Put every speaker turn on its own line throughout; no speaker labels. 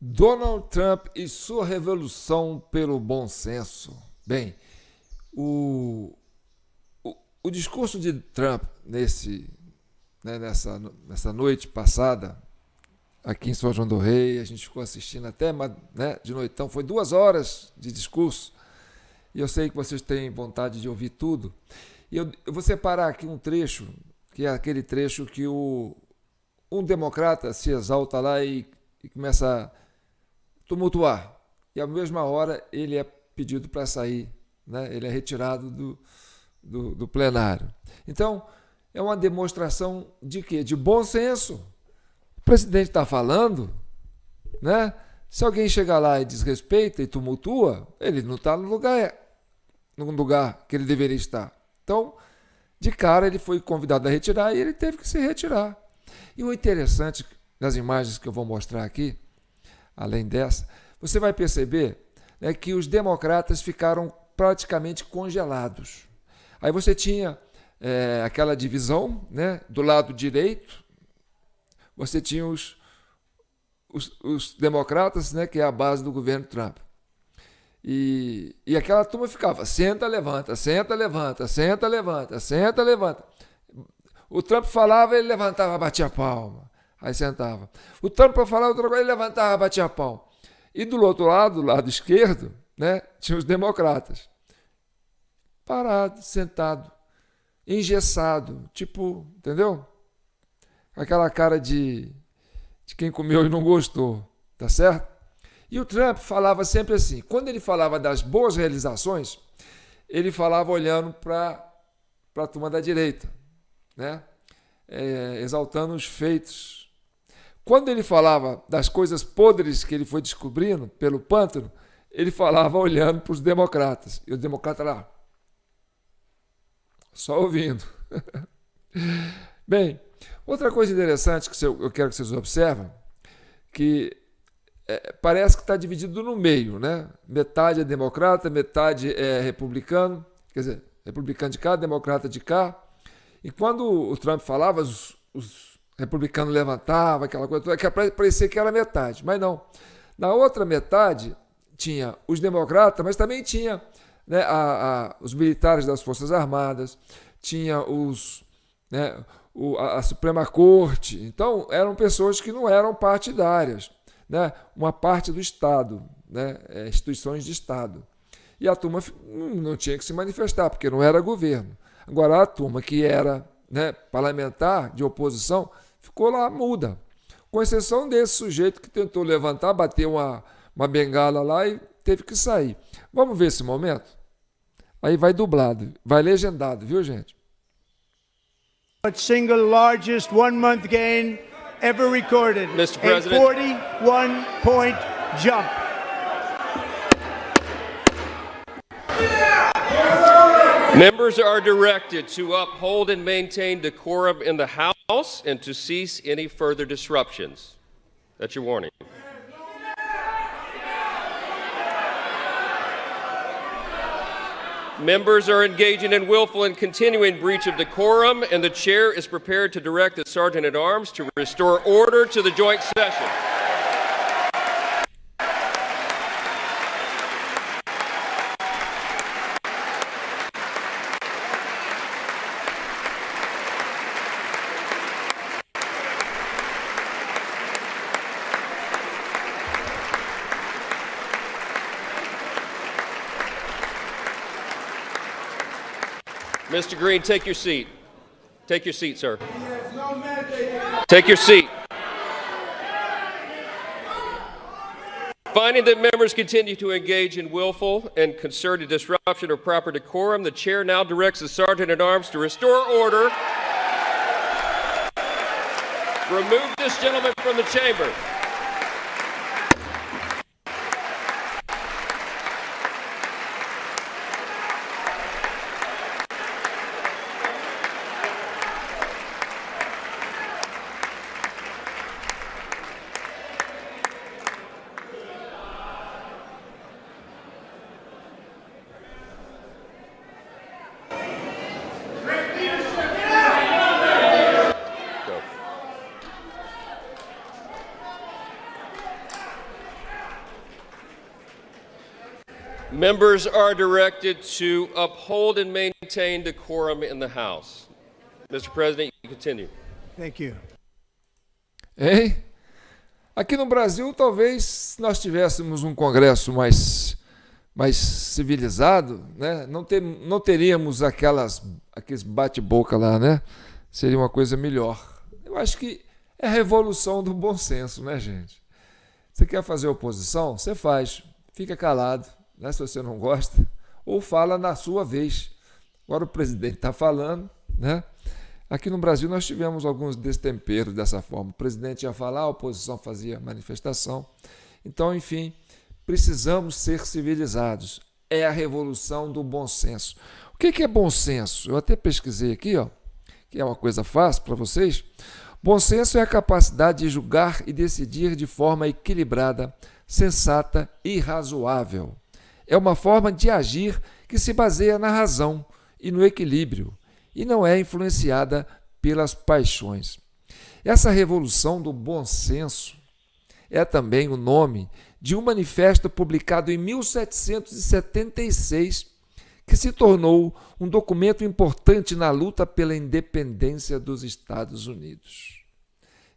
Donald Trump e sua revolução pelo bom senso. Bem, o, o discurso de Trump nessa noite passada, aqui em São João do Rei, a gente ficou assistindo até de noitão, foi 2 horas de discurso, e eu sei que vocês têm vontade de ouvir tudo. E eu vou separar aqui um trecho, que é aquele trecho que um democrata se exalta lá e começa a tumultuar. E à mesma hora ele é pedido para sair, né? Ele é retirado do plenário. Então, é uma demonstração de quê? De bom senso. O presidente está falando, né? Se alguém chegar lá e desrespeita e tumultua, ele não está no lugar que ele deveria estar. Então, de cara, ele foi convidado a retirar e ele teve que se retirar. E o interessante das imagens que eu vou mostrar aqui, além dessa, você vai perceber, né, que os democratas ficaram praticamente congelados. Aí você tinha aquela divisão, né, do lado direito, você tinha os democratas, né, que é a base do governo Trump. E aquela turma ficava, senta, levanta, senta, levanta, senta, levanta, senta, levanta. O Trump falava, ele levantava, batia a palma, aí sentava. O Trump falava outra coisa, ele levantava, batia a palma. E do outro lado, do lado esquerdo, né, tinha os democratas. Parado, sentado, engessado, tipo, entendeu? Aquela cara de quem comeu e não gostou, tá certo? E o Trump falava sempre assim, quando ele falava das boas realizações, ele falava olhando para a turma da direita, né? Exaltando os feitos. Quando ele falava das coisas podres que ele foi descobrindo pelo pântano, ele falava olhando para os democratas. E o democrata lá, só ouvindo. Bem, outra coisa interessante que eu quero que vocês observem, que parece que está dividido no meio, né? Metade é democrata, metade é republicano, quer dizer, republicano de cá, democrata de cá. E quando o Trump falava, os republicanos levantavam, aquela coisa, que parecia que era metade, mas não. Na outra metade tinha os democratas, mas também tinha, né, os militares das Forças Armadas, tinha a Suprema Corte. Então, eram pessoas que não eram partidárias, né, uma parte do Estado, né, instituições de Estado. E a turma não tinha que se manifestar, porque não era governo. Agora, a turma que era, né, parlamentar, de oposição, ficou lá muda. Com exceção desse sujeito que tentou levantar, bater uma bengala lá e teve que sair. Vamos ver esse momento? Aí vai dublado, vai legendado, viu, gente?
Single largest one-month gain ever recorded.
Mr. President.
A 41-point jump.
Members are directed to uphold and maintain decorum in the House and to cease any further disruptions. That's your warning. Members are engaging in willful and continuing breach of decorum, and the chair is prepared to direct the Sergeant-at-Arms to restore order to the joint session. Mr. Green, take your seat. Take your seat, sir. Take your seat. Finding that members continue to engage in willful and concerted disruption of proper decorum, the chair now directs the Sergeant-at-Arms to restore order. Remove this gentleman from the chamber. Members are directed to uphold and maintain decorum in the House. Mr. President, you continue.
Thank you.
Hein? Aqui no Brasil, talvez, se nós tivéssemos um Congresso mais civilizado, né? Não teríamos aqueles bate-boca lá, né? Seria uma coisa melhor. Eu acho que é a revolução do bom senso, né, gente? Você quer fazer oposição? Você faz. Fica calado, né? Se você não gosta, ou fala na sua vez. Agora o presidente está falando, né? Aqui no Brasil nós tivemos alguns destemperos dessa forma. O presidente ia falar, a oposição fazia manifestação. Então, enfim, precisamos ser civilizados. É a revolução do bom senso. O que é bom senso? Eu até pesquisei aqui, ó, que é uma coisa fácil para vocês. Bom senso é a capacidade de julgar e decidir de forma equilibrada, sensata e razoável. É uma forma de agir que se baseia na razão e no equilíbrio, e não é influenciada pelas paixões. Essa revolução do bom senso é também o nome de um manifesto publicado em 1776, que se tornou um documento importante na luta pela independência dos Estados Unidos.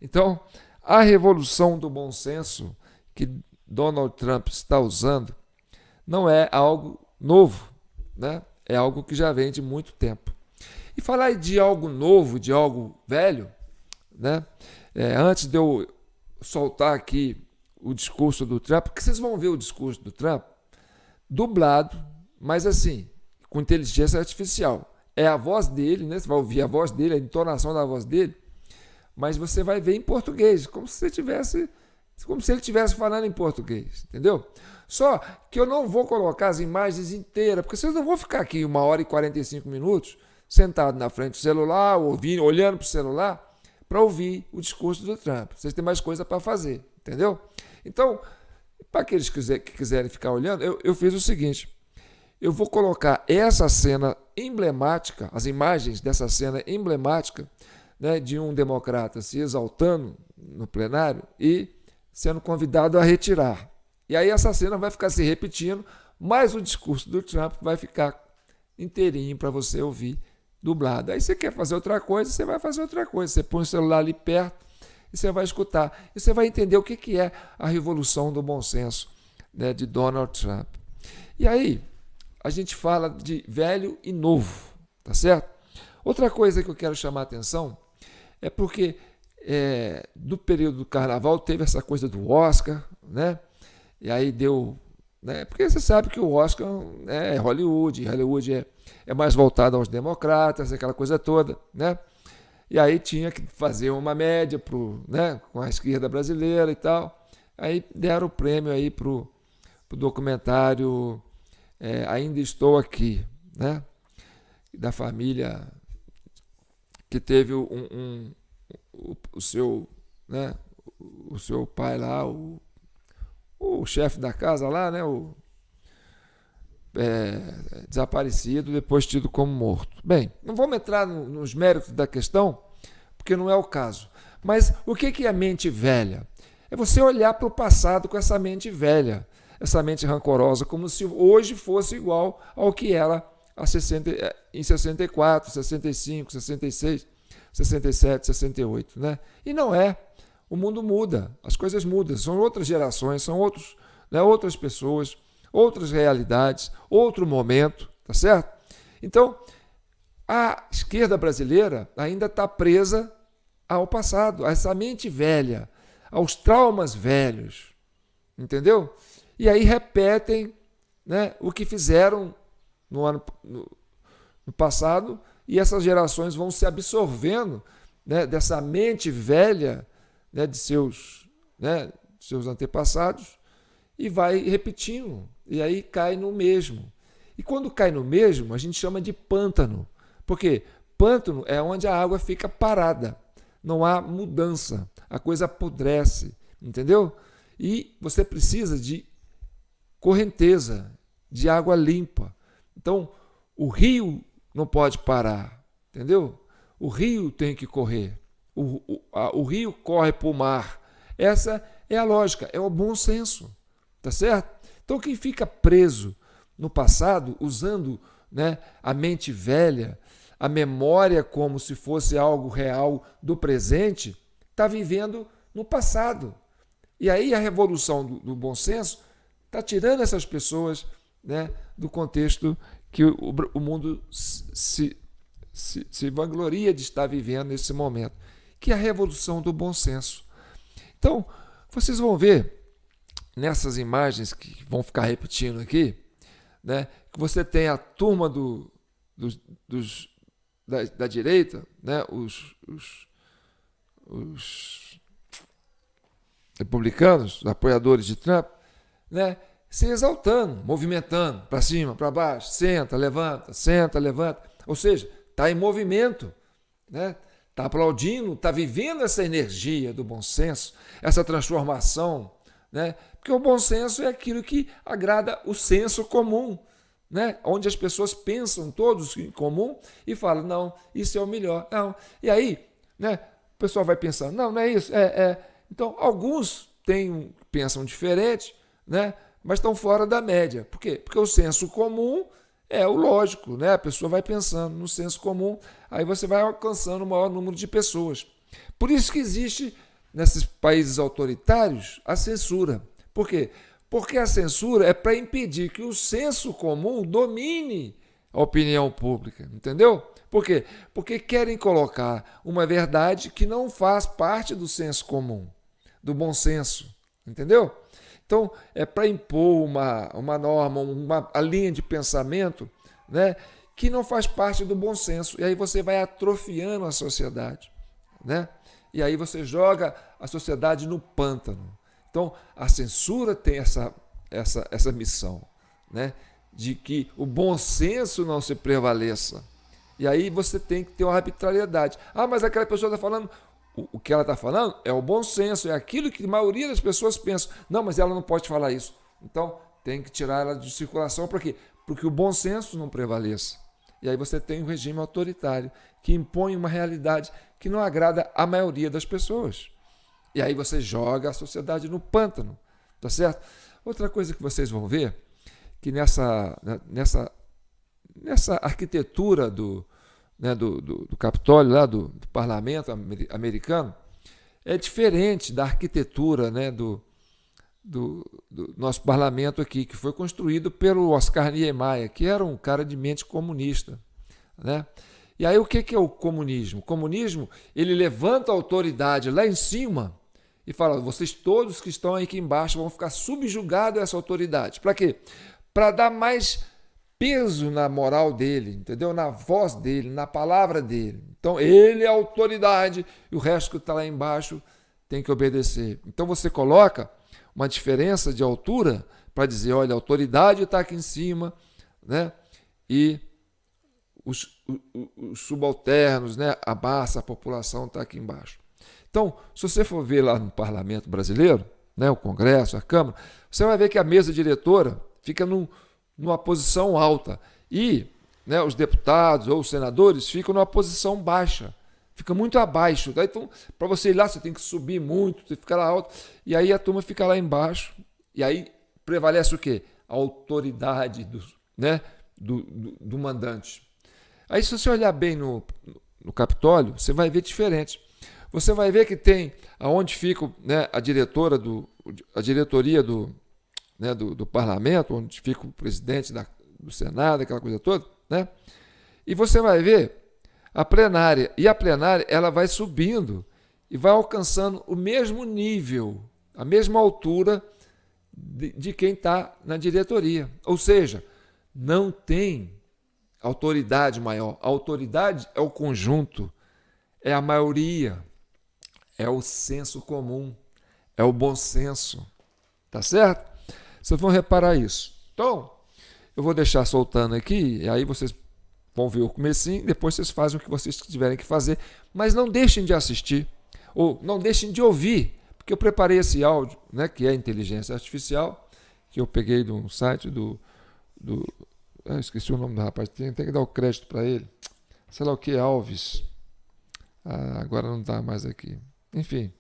Então, a revolução do bom senso que Donald Trump está usando não é algo novo, né? É algo que já vem de muito tempo. E falar de algo novo, de algo velho, né? Antes de eu soltar aqui o discurso do Trump, porque vocês vão ver o discurso do Trump dublado, mas assim, com inteligência artificial. É a voz dele, né? Você vai ouvir a voz dele, a entonação da voz dele, mas você vai ver em português, como se ele estivesse falando em português, entendeu? Só que eu não vou colocar as imagens inteiras, porque vocês não vão ficar aqui 1h45 sentado na frente do celular, ouvindo, olhando para o celular, para ouvir o discurso do Trump. Vocês têm mais coisa para fazer, entendeu? Então, para aqueles que quiserem ficar olhando, eu fiz o seguinte: eu vou colocar essa cena emblemática, as imagens dessa cena emblemática, né, de um democrata se exaltando no plenário e sendo convidado a retirar. E aí essa cena vai ficar se repetindo, mas o discurso do Trump vai ficar inteirinho para você ouvir dublado. Aí você quer fazer outra coisa, você vai fazer outra coisa. Você põe o celular ali perto e você vai escutar. E você vai entender o que é a revolução do bom senso, né, de Donald Trump. E aí, a gente fala de velho e novo, tá certo? Outra coisa que eu quero chamar a atenção é porque do período do carnaval teve essa coisa do Oscar, né? E aí deu, né? Porque você sabe que o Oscar é Hollywood é mais voltado aos democratas, aquela coisa toda, né? E aí tinha que fazer uma média né, com a esquerda brasileira e tal. Aí deram o prêmio aí pro documentário Ainda Estou Aqui, né? Da família que teve o seu, né, o seu pai lá, o chefe da casa lá, né, desaparecido, depois tido como morto. Bem, não vamos entrar nos méritos da questão, porque não é o caso. Mas o que é mente velha? É você olhar para o passado com essa mente velha, essa mente rancorosa, como se hoje fosse igual ao que era em 64, 65, 66, 67, 68, né? E não é. O mundo muda, as coisas mudam, são outras gerações, são outras pessoas, outras realidades, outro momento, tá certo? Então, a esquerda brasileira ainda está presa ao passado, a essa mente velha, aos traumas velhos, entendeu? E aí repetem, né, o que fizeram no passado, e essas gerações vão se absorvendo, né, dessa mente velha, né, de seus antepassados, e vai repetindo, e aí cai no mesmo. E quando cai no mesmo, a gente chama de pântano, porque pântano é onde a água fica parada, não há mudança, a coisa apodrece, entendeu? E você precisa de correnteza, de água limpa. Então, o rio não pode parar, entendeu? O rio tem que correr. O rio corre para o mar. Essa é a lógica, é o bom senso, tá certo? Então, quem fica preso no passado, usando, né, a mente velha, a memória como se fosse algo real do presente, está vivendo no passado. E aí a revolução do bom senso está tirando essas pessoas, né, do contexto que o mundo se vangloria de estar vivendo nesse momento, que é a revolução do bom senso. Então, vocês vão ver nessas imagens que vão ficar repetindo aqui, né, que você tem a turma da direita, né, os republicanos, apoiadores de Trump, né, se exaltando, movimentando para cima, para baixo, senta, levanta, ou seja, está em movimento, né? Está aplaudindo, está vivendo essa energia do bom senso, essa transformação, né? Porque o bom senso é aquilo que agrada o senso comum, né? Onde as pessoas pensam todos em comum e falam, não, isso é o melhor. Não. E aí, né, o pessoal vai pensando, não é isso, Então, alguns pensam diferente, né? Mas estão fora da média. Por quê? Porque o senso comum é o lógico, né? A pessoa vai pensando no senso comum, aí você vai alcançando o maior número de pessoas. Por isso que existe, nesses países autoritários, a censura. Por quê? Porque a censura é para impedir que o senso comum domine a opinião pública, entendeu? Por quê? Porque querem colocar uma verdade que não faz parte do senso comum, do bom senso, entendeu? Então, é para impor uma norma, uma linha de pensamento, né, que não faz parte do bom senso. E aí você vai atrofiando a sociedade, né? E aí você joga a sociedade no pântano. Então, a censura tem essa missão, né, de que o bom senso não se prevaleça. E aí você tem que ter uma arbitrariedade. Ah, mas aquela pessoa está falando... O que ela está falando é o bom senso, é aquilo que a maioria das pessoas pensam. Não, mas ela não pode falar isso. Então, tem que tirar ela de circulação. Por quê? Porque o bom senso não prevaleça. E aí você tem um regime autoritário que impõe uma realidade que não agrada a maioria das pessoas. E aí você joga a sociedade no pântano. Tá certo? Outra coisa que vocês vão ver, que nessa arquitetura do Capitólio, lá do parlamento americano, é diferente da arquitetura, né, do nosso parlamento aqui, que foi construído pelo Oscar Niemeyer, que era um cara de mente comunista, né? E aí o que é o comunismo? O comunismo, ele levanta a autoridade lá em cima e fala, vocês todos que estão aqui embaixo vão ficar subjugados a essa autoridade. Para quê? Para dar mais peso na moral dele, entendeu? Na voz dele, na palavra dele. Então, ele é a autoridade e o resto que está lá embaixo tem que obedecer. Então, você coloca uma diferença de altura para dizer, olha, a autoridade está aqui em cima, né? E os subalternos, né? A massa, a população está aqui embaixo. Então, se você for ver lá no parlamento brasileiro, né? O Congresso, a Câmara, você vai ver que a mesa diretora fica numa posição alta e, né, os deputados ou os senadores ficam numa posição baixa, fica muito abaixo. Tá? Então, para você ir lá, você tem que subir muito, você fica lá alto, e aí a turma fica lá embaixo, e aí prevalece o quê? A autoridade do mandante. Aí, se você olhar bem no Capitólio, você vai ver diferente. Você vai ver que tem aonde fica, né, a diretoria do parlamento, onde fica o presidente do Senado, aquela coisa toda, né? E você vai ver a plenária. E a plenária ela vai subindo e vai alcançando o mesmo nível, a mesma altura de quem está na diretoria. Ou seja, não tem autoridade maior. A autoridade é o conjunto, é a maioria, é o senso comum, é o bom senso. Tá certo? Vocês vão reparar isso. Então, eu vou deixar soltando aqui, e aí vocês vão ver o comecinho, depois vocês fazem o que vocês tiverem que fazer, mas não deixem de assistir, ou não deixem de ouvir, porque eu preparei esse áudio, né, que é inteligência artificial, que eu peguei de um site esqueci o nome do rapaz, tem que dar o crédito para ele, sei lá o que, Alves, agora não está mais aqui, enfim,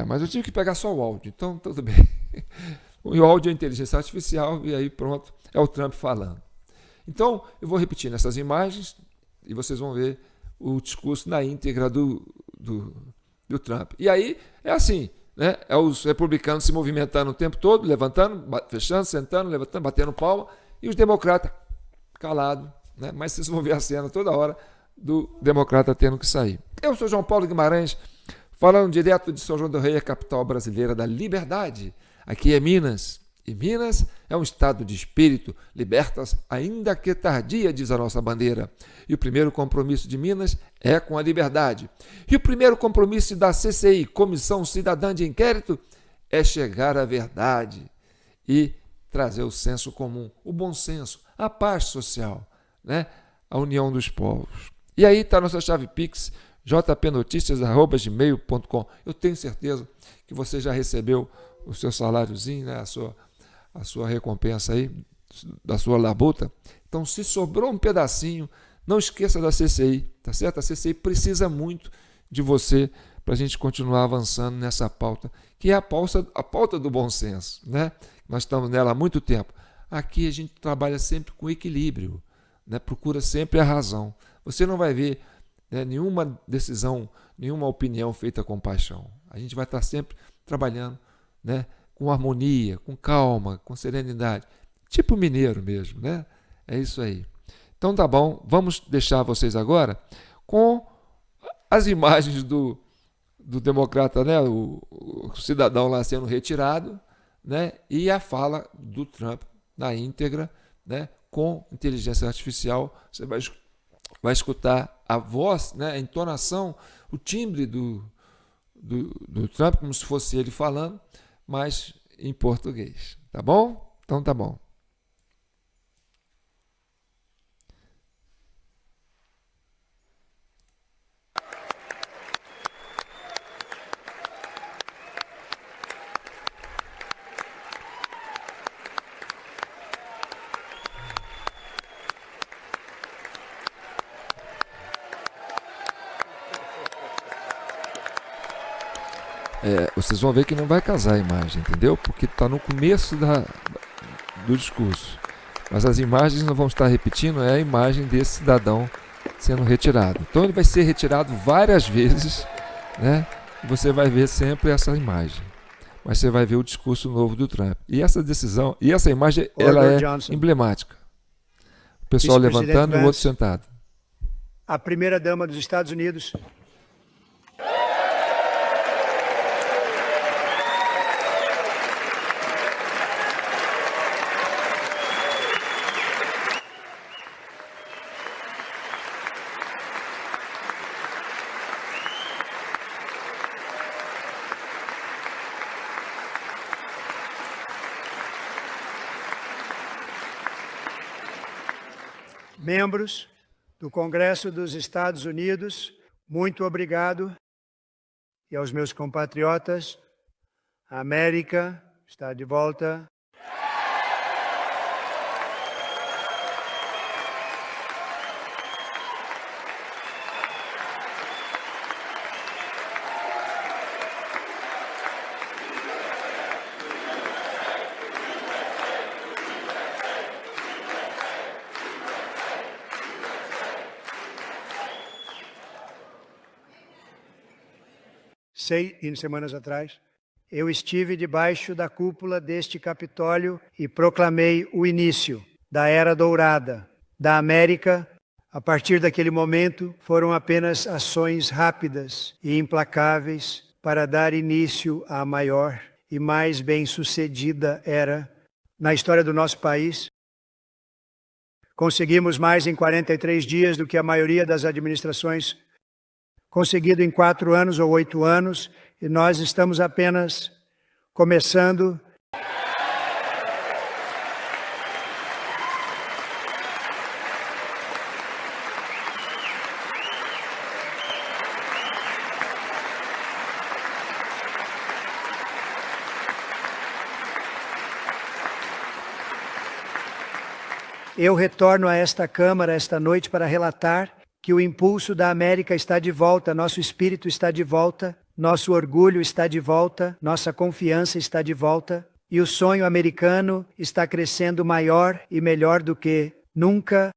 mas eu tive que pegar só o áudio, então tudo bem. O áudio é inteligência artificial e aí pronto, é o Trump falando. Então, eu vou repetir nessas imagens e vocês vão ver o discurso na íntegra do Trump. E aí é assim, né? É os republicanos se movimentando o tempo todo, levantando, fechando, sentando, levantando, batendo palma, e os democratas calados, né? Mas vocês vão ver a cena toda hora do democrata tendo que sair. Eu sou João Paulo Guimarães, falando direto de São João do Rei, a capital brasileira da liberdade. Aqui é Minas. E Minas é um estado de espírito, libertas ainda que tardia, diz a nossa bandeira. E o primeiro compromisso de Minas é com a liberdade. E o primeiro compromisso da CCI, Comissão Cidadã de Inquérito, é chegar à verdade e trazer o senso comum, o bom senso, a paz social, né? A união dos povos. E aí está a nossa chave Pix, jpnoticias@gmail.com. Eu tenho certeza que você já recebeu o seu saláriozinho, né? A sua recompensa aí, da sua labuta. Então, se sobrou um pedacinho, não esqueça da CCI, tá certo? A CCI precisa muito de você para a gente continuar avançando nessa pauta, que é a pauta do bom senso, né? Nós estamos nela há muito tempo. Aqui a gente trabalha sempre com equilíbrio, né? Procura sempre a razão. Você não vai ver, né, nenhuma decisão, nenhuma opinião feita com paixão. A gente vai estar sempre trabalhando, né, com harmonia, com calma, com serenidade. Tipo mineiro mesmo, né? É isso aí. Então tá bom, vamos deixar vocês agora com as imagens do democrata, né? O cidadão lá sendo retirado, né? E a fala do Trump na íntegra, né? Com inteligência artificial. Você vai escutar a voz, né? A entonação, o timbre do Trump, como se fosse ele falando, mas em português, tá bom? Então tá bom. Vocês vão ver que não vai casar a imagem, entendeu? Porque está no começo do discurso. Mas as imagens não vão estar repetindo, é a imagem desse cidadão sendo retirado. Então ele vai ser retirado várias vezes, né? E você vai ver sempre essa imagem. Mas você vai ver o discurso novo do Trump. E essa decisão, e essa imagem, ela é emblemática. O pessoal levantando e o outro sentado.
A primeira-dama dos Estados Unidos. Membros do Congresso dos Estados Unidos, muito obrigado. E aos meus compatriotas, a América está de volta. Semanas atrás, eu estive debaixo da cúpula deste Capitólio e proclamei o início da Era Dourada da América. A partir daquele momento, foram apenas ações rápidas e implacáveis para dar início à maior e mais bem-sucedida era na história do nosso país. Conseguimos mais em 43 dias do que a maioria das administrações conseguido em 4 anos ou 8 anos, e nós estamos apenas começando. Eu retorno a esta Câmara esta noite para relatar que o impulso da América está de volta, nosso espírito está de volta, nosso orgulho está de volta, nossa confiança está de volta, e o sonho americano está crescendo maior e melhor do que nunca.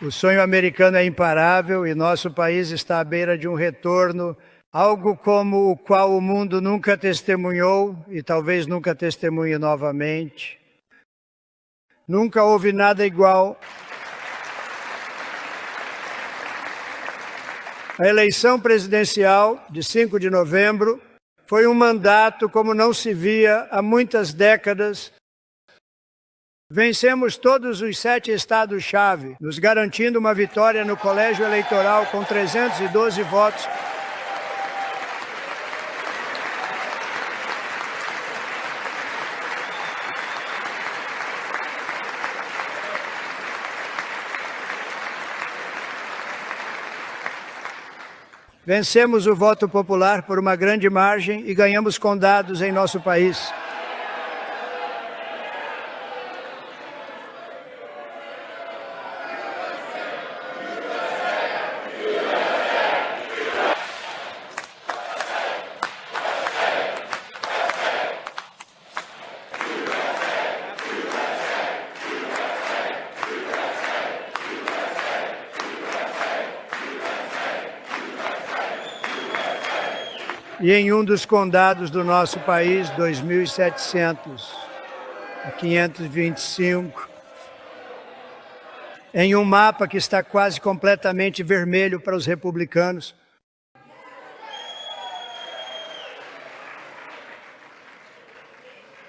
O sonho americano é imparável e nosso país está à beira de um retorno, algo como o qual o mundo nunca testemunhou e talvez nunca testemunhe novamente. Nunca houve nada igual. A eleição presidencial de 5 de novembro foi um mandato como não se via há muitas décadas. Vencemos todos os 7 estados-chave, nos garantindo uma vitória no colégio eleitoral com 312 votos. Vencemos o voto popular por uma grande margem e ganhamos condados em nosso país. E em um dos condados do nosso país, 2.700, 525, em um mapa que está quase completamente vermelho para os republicanos.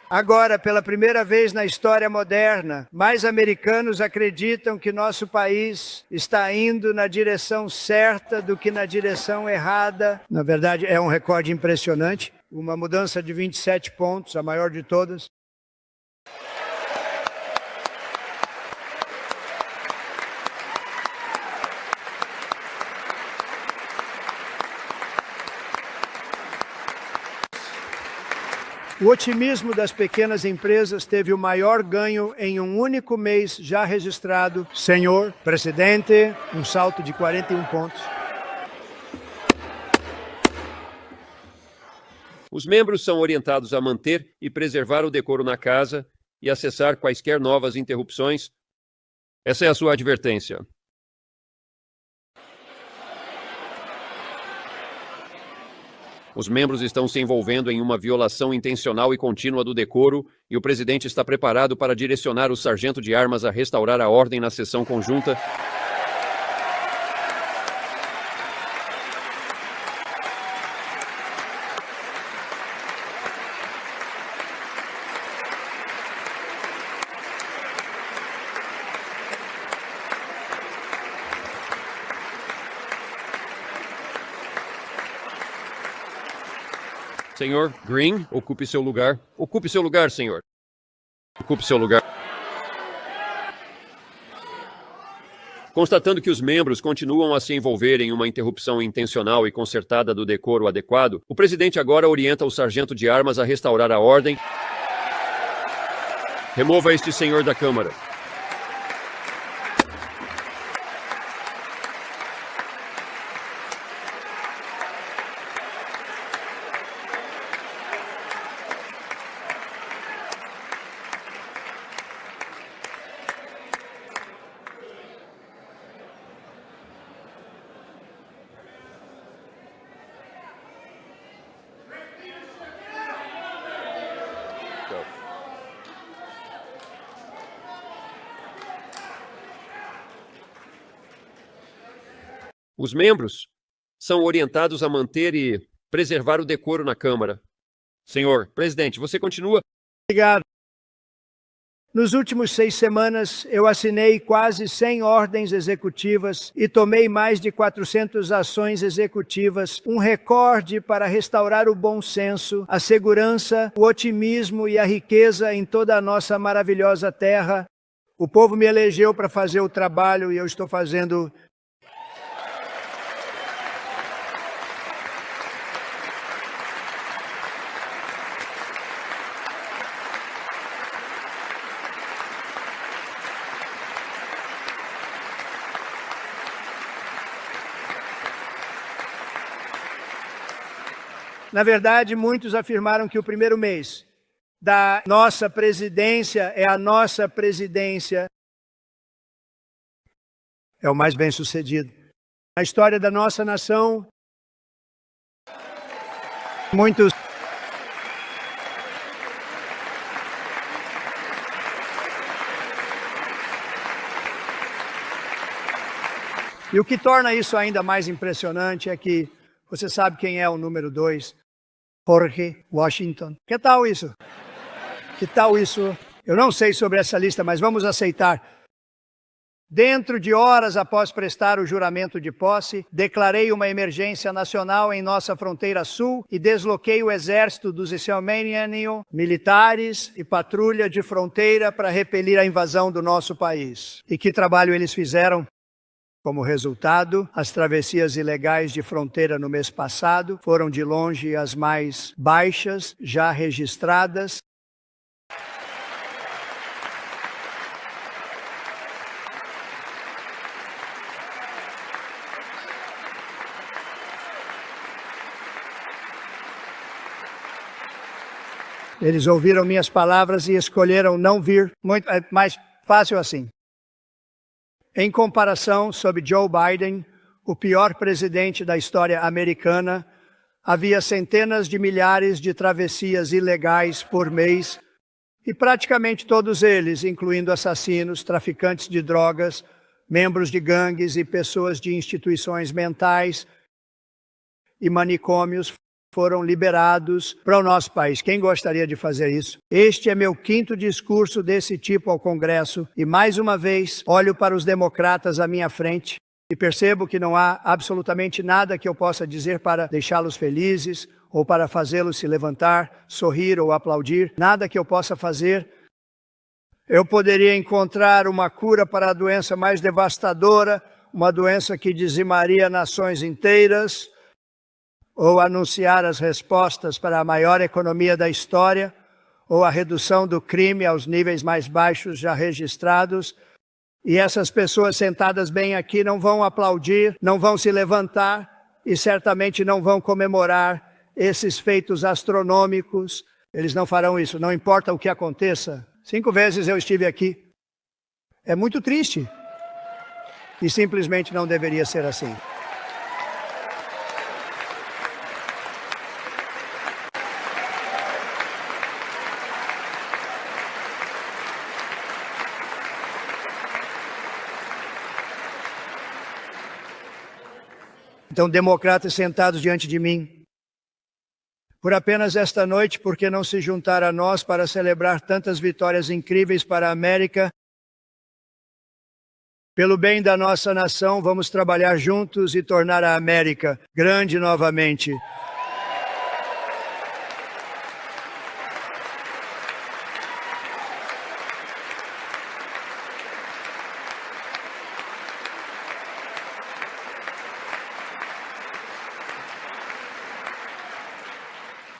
Agora, pela primeira vez na história moderna, mais americanos acreditam que nosso país está indo na direção certa do que na direção errada. Na verdade, é um recorde impressionante, uma mudança de 27 pontos, a maior de todas. O otimismo das pequenas empresas teve o maior ganho em um único mês já registrado. Senhor presidente, um salto de 41 pontos.
Os membros são orientados a manter e preservar o decoro na casa e a cessar quaisquer novas interrupções. Essa é a sua advertência. Os membros estão se envolvendo em uma violação intencional e contínua do decoro e o presidente está preparado para direcionar o sargento de armas a restaurar a ordem na sessão conjunta. Senhor Green, ocupe seu lugar. Ocupe seu lugar, senhor. Ocupe seu lugar. Constatando que os membros continuam a se envolver em uma interrupção intencional e concertada do decoro adequado, o presidente agora orienta o sargento de armas a restaurar a ordem. Remova este senhor da Câmara. Os membros são orientados a manter e preservar o decoro na Câmara. Senhor presidente, você continua?
Obrigado. Nos últimos 6 semanas, eu assinei quase 100 ordens executivas e tomei mais de 400 ações executivas, um recorde para restaurar o bom senso, a segurança, o otimismo e a riqueza em toda a nossa maravilhosa terra. O povo me elegeu para fazer o trabalho e eu estou fazendo. Na verdade, muitos afirmaram que o primeiro mês da nossa presidência é a nossa presidência. É o mais bem-sucedido. Na história da nossa nação, muitos E o que torna isso ainda mais impressionante é que você sabe quem é o número 2? George Washington. Que tal isso? Que tal isso? Eu não sei sobre essa lista, mas vamos aceitar. Dentro de horas após prestar o juramento de posse, declarei uma emergência nacional em nossa fronteira sul e desloquei o exército dos Israelianos, militares e patrulha de fronteira para repelir a invasão do nosso país. E que trabalho eles fizeram? Como resultado, as travessias ilegais de fronteira no mês passado foram de longe as mais baixas já registradas. Eles ouviram minhas palavras e escolheram não vir. Muito mais fácil assim. Em comparação, sob Joe Biden, o pior presidente da história americana, havia centenas de milhares de travessias ilegais por mês e praticamente todos eles, incluindo assassinos, traficantes de drogas, membros de gangues e pessoas de instituições mentais e manicômios, foram liberados para o nosso país. Quem gostaria de fazer isso? Este é meu 5º discurso desse tipo ao Congresso e, mais uma vez, olho para os democratas à minha frente e percebo que não há absolutamente nada que eu possa dizer para deixá-los felizes ou para fazê-los se levantar, sorrir ou aplaudir. Nada que eu possa fazer. Eu poderia encontrar uma cura para a doença mais devastadora, uma doença que dizimaria nações inteiras, ou anunciar as respostas para a maior economia da história, ou a redução do crime aos níveis mais baixos já registrados. E essas pessoas sentadas bem aqui não vão aplaudir, não vão se levantar e certamente não vão comemorar esses feitos astronômicos. Eles não farão isso, não importa o que aconteça. 5 vezes eu estive aqui. É muito triste. E simplesmente não deveria ser assim. Então, democratas sentados diante de mim, por apenas esta noite, por que não se juntar a nós para celebrar tantas vitórias incríveis para a América? Pelo bem da nossa nação, vamos trabalhar juntos e tornar a América grande novamente.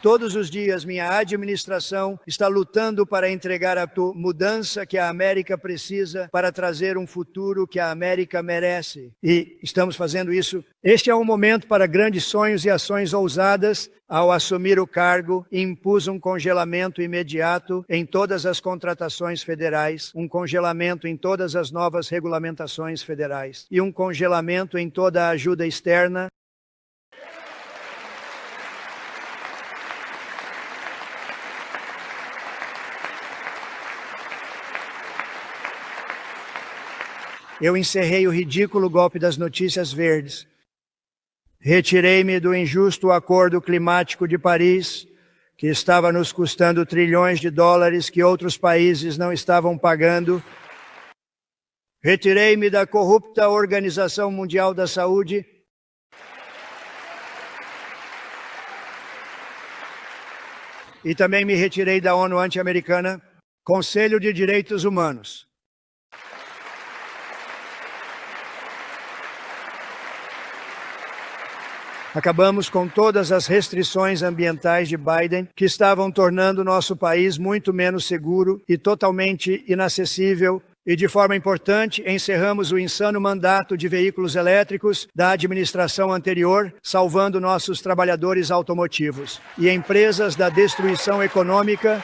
Todos os dias, minha administração está lutando para entregar a mudança que a América precisa para trazer um futuro que a América merece. E estamos fazendo isso. Este é um momento para grandes sonhos e ações ousadas. Ao assumir o cargo, impus um congelamento imediato em todas as contratações federais, um congelamento em todas as novas regulamentações federais e um congelamento em toda a ajuda externa. Eu encerrei o ridículo golpe das notícias verdes. Retirei-me do injusto acordo climático de Paris, que estava nos custando trilhões de dólares que outros países não estavam pagando. Retirei-me da corrupta Organização Mundial da Saúde. E também me retirei da ONU anti-americana, Conselho de Direitos Humanos. Acabamos com todas as restrições ambientais de Biden, que estavam tornando nosso país muito menos seguro e totalmente inacessível E, de forma importante, encerramos o insano mandato de veículos elétricos da administração anterior, salvando nossos trabalhadores automotivos. E empresas da destruição econômica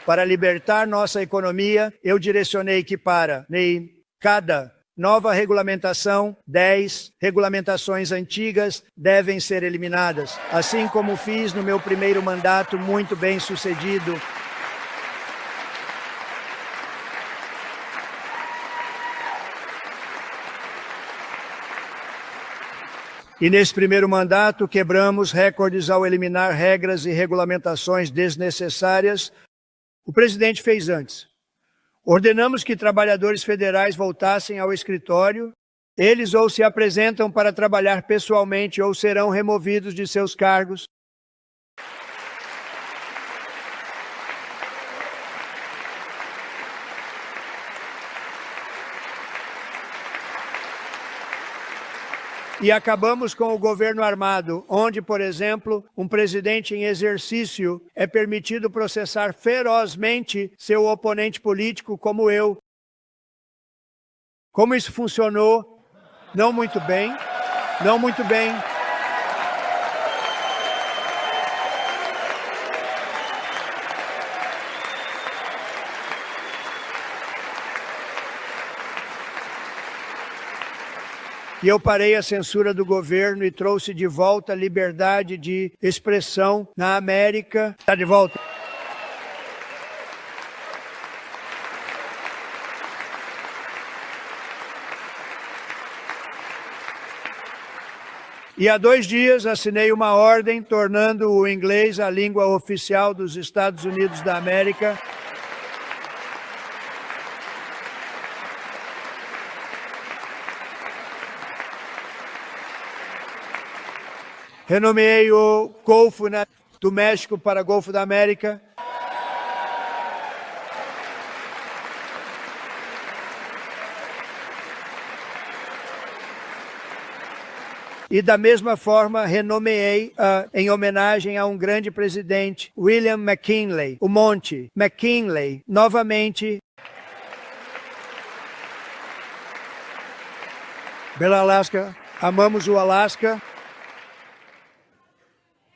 para libertar nossa economia, eu direcionei que para cada nova regulamentação, 10 regulamentações antigas devem ser eliminadas, assim como fiz no meu primeiro mandato muito bem sucedido. E nesse primeiro mandato quebramos recordes ao eliminar regras e regulamentações desnecessárias. O presidente fez antes. Ordenamos que trabalhadores federais voltassem ao escritório. Eles ou se apresentam para trabalhar pessoalmente ou serão removidos de seus cargos. E acabamos com o governo armado, onde, por exemplo, um presidente em exercício é permitido processar ferozmente seu oponente político, como eu. Como isso funcionou? Não muito bem, não muito bem. E eu parei a censura do governo e trouxe de volta a liberdade de expressão na América. Está de volta. E há 2 dias assinei uma ordem tornando o inglês a língua oficial dos Estados Unidos da América. Renomeei o Golfo do México para Golfo da América. E da mesma forma renomeei em homenagem a um grande presidente, William McKinley, o Monte McKinley, novamente. Bela Alaska, amamos o Alasca.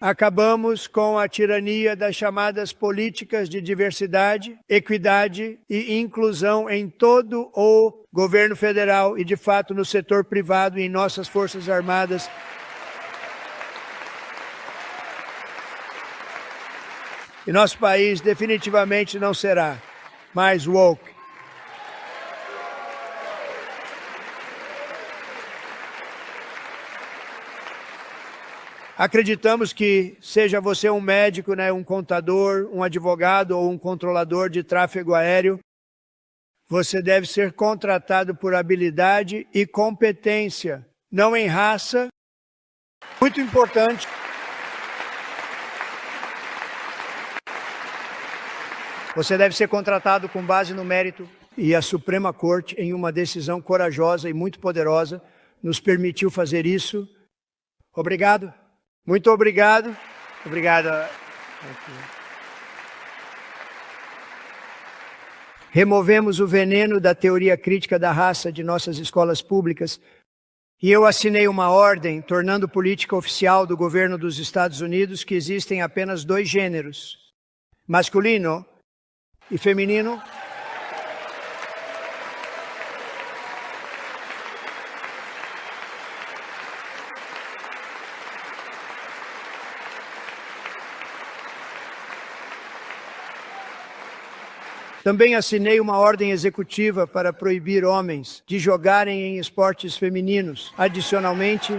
Acabamos com a tirania das chamadas políticas de diversidade, equidade e inclusão em todo o governo federal e, de fato, no setor privado e em nossas forças armadas. E nosso país definitivamente não será mais woke. Acreditamos que seja você um médico, um contador, um advogado ou um controlador de tráfego aéreo, você deve ser contratado por habilidade e competência, não em raça. Muito importante. Você deve ser contratado com base no mérito. E a Suprema Corte, em uma decisão corajosa e muito poderosa, nos permitiu fazer isso. Obrigado. Muito obrigado. Obrigado. Removemos o veneno da teoria crítica da raça de nossas escolas públicas e eu assinei uma ordem tornando política oficial do governo dos Estados Unidos que existem apenas 2 gêneros, masculino e feminino. Também assinei uma ordem executiva para proibir homens de jogarem em esportes femininos. Adicionalmente,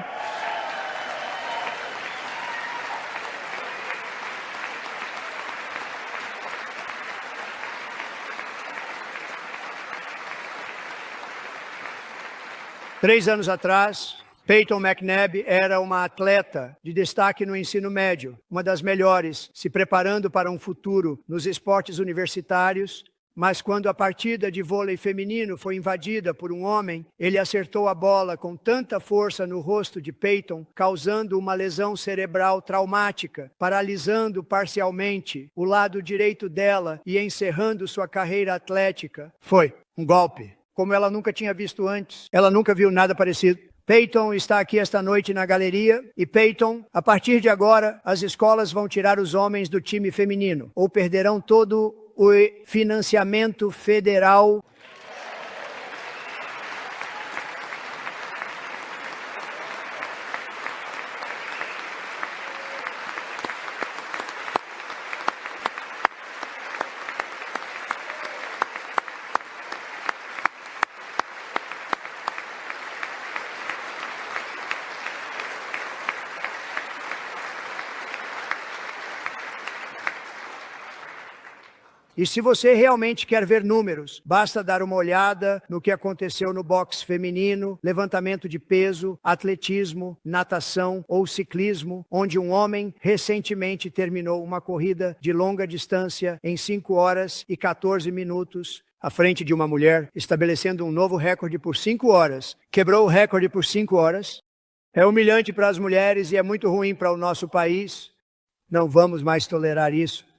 três anos atrás, Peyton McNabb era uma atleta de destaque no ensino médio, uma das melhores, se preparando para um futuro nos esportes universitários. Mas quando a partida de vôlei feminino foi invadida por um homem, ele acertou a bola com tanta força no rosto de Peyton, causando uma lesão cerebral traumática, paralisando parcialmente o lado direito dela e encerrando sua carreira atlética. Foi um golpe, como ela nunca tinha visto antes. Ela nunca viu nada parecido. Peyton está aqui esta noite na galeria e Peyton, a partir de agora, as escolas vão tirar os homens do time feminino ou perderão todo o financiamento federal. E se você realmente quer ver números, basta dar uma olhada no que aconteceu no boxe feminino, levantamento de peso, atletismo, natação ou ciclismo, onde um homem recentemente terminou uma corrida de longa distância em 5 horas e 14 minutos, à frente de uma mulher, estabelecendo um novo recorde por 5 horas. Quebrou o recorde por 5 horas. É humilhante para as mulheres e é muito ruim para o nosso país. Não vamos mais tolerar isso.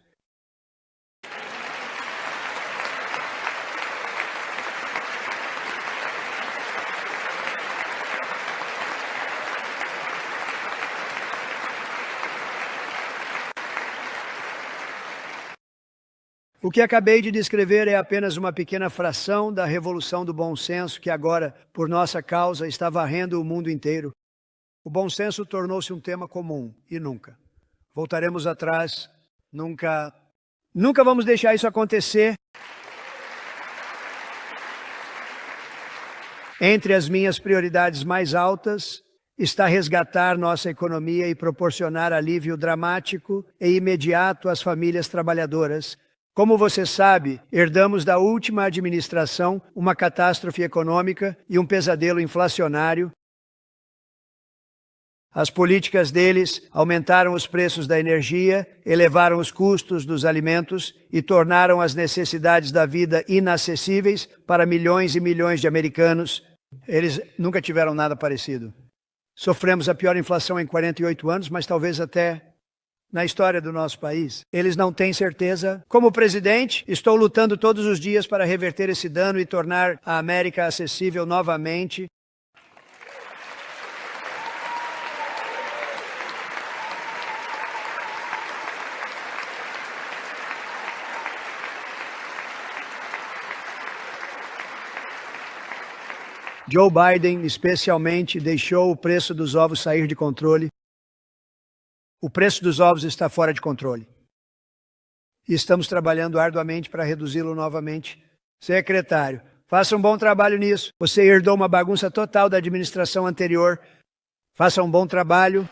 O que acabei de descrever é apenas uma pequena fração da revolução do bom senso que agora, por nossa causa, está varrendo o mundo inteiro. O bom senso tornou-se um tema comum e nunca voltaremos atrás, nunca vamos deixar isso acontecer. Entre as minhas prioridades mais altas está resgatar nossa economia e proporcionar alívio dramático e imediato às famílias trabalhadoras. Como você sabe, herdamos da última administração uma catástrofe econômica e um pesadelo inflacionário. As políticas deles aumentaram os preços da energia, elevaram os custos dos alimentos e tornaram as necessidades da vida inacessíveis para milhões e milhões de americanos. Eles nunca tiveram nada parecido. Sofremos a pior inflação em 48 anos, mas talvez até na história do nosso país. Eles não têm certeza. Como presidente, estou lutando todos os dias para reverter esse dano e tornar a América acessível novamente. Joe Biden, especialmente, deixou o preço dos ovos sair de controle. O preço dos ovos está fora de controle. E estamos trabalhando arduamente para reduzi-lo novamente. Secretário, faça um bom trabalho nisso. Você herdou uma bagunça total da administração anterior. Faça um bom trabalho.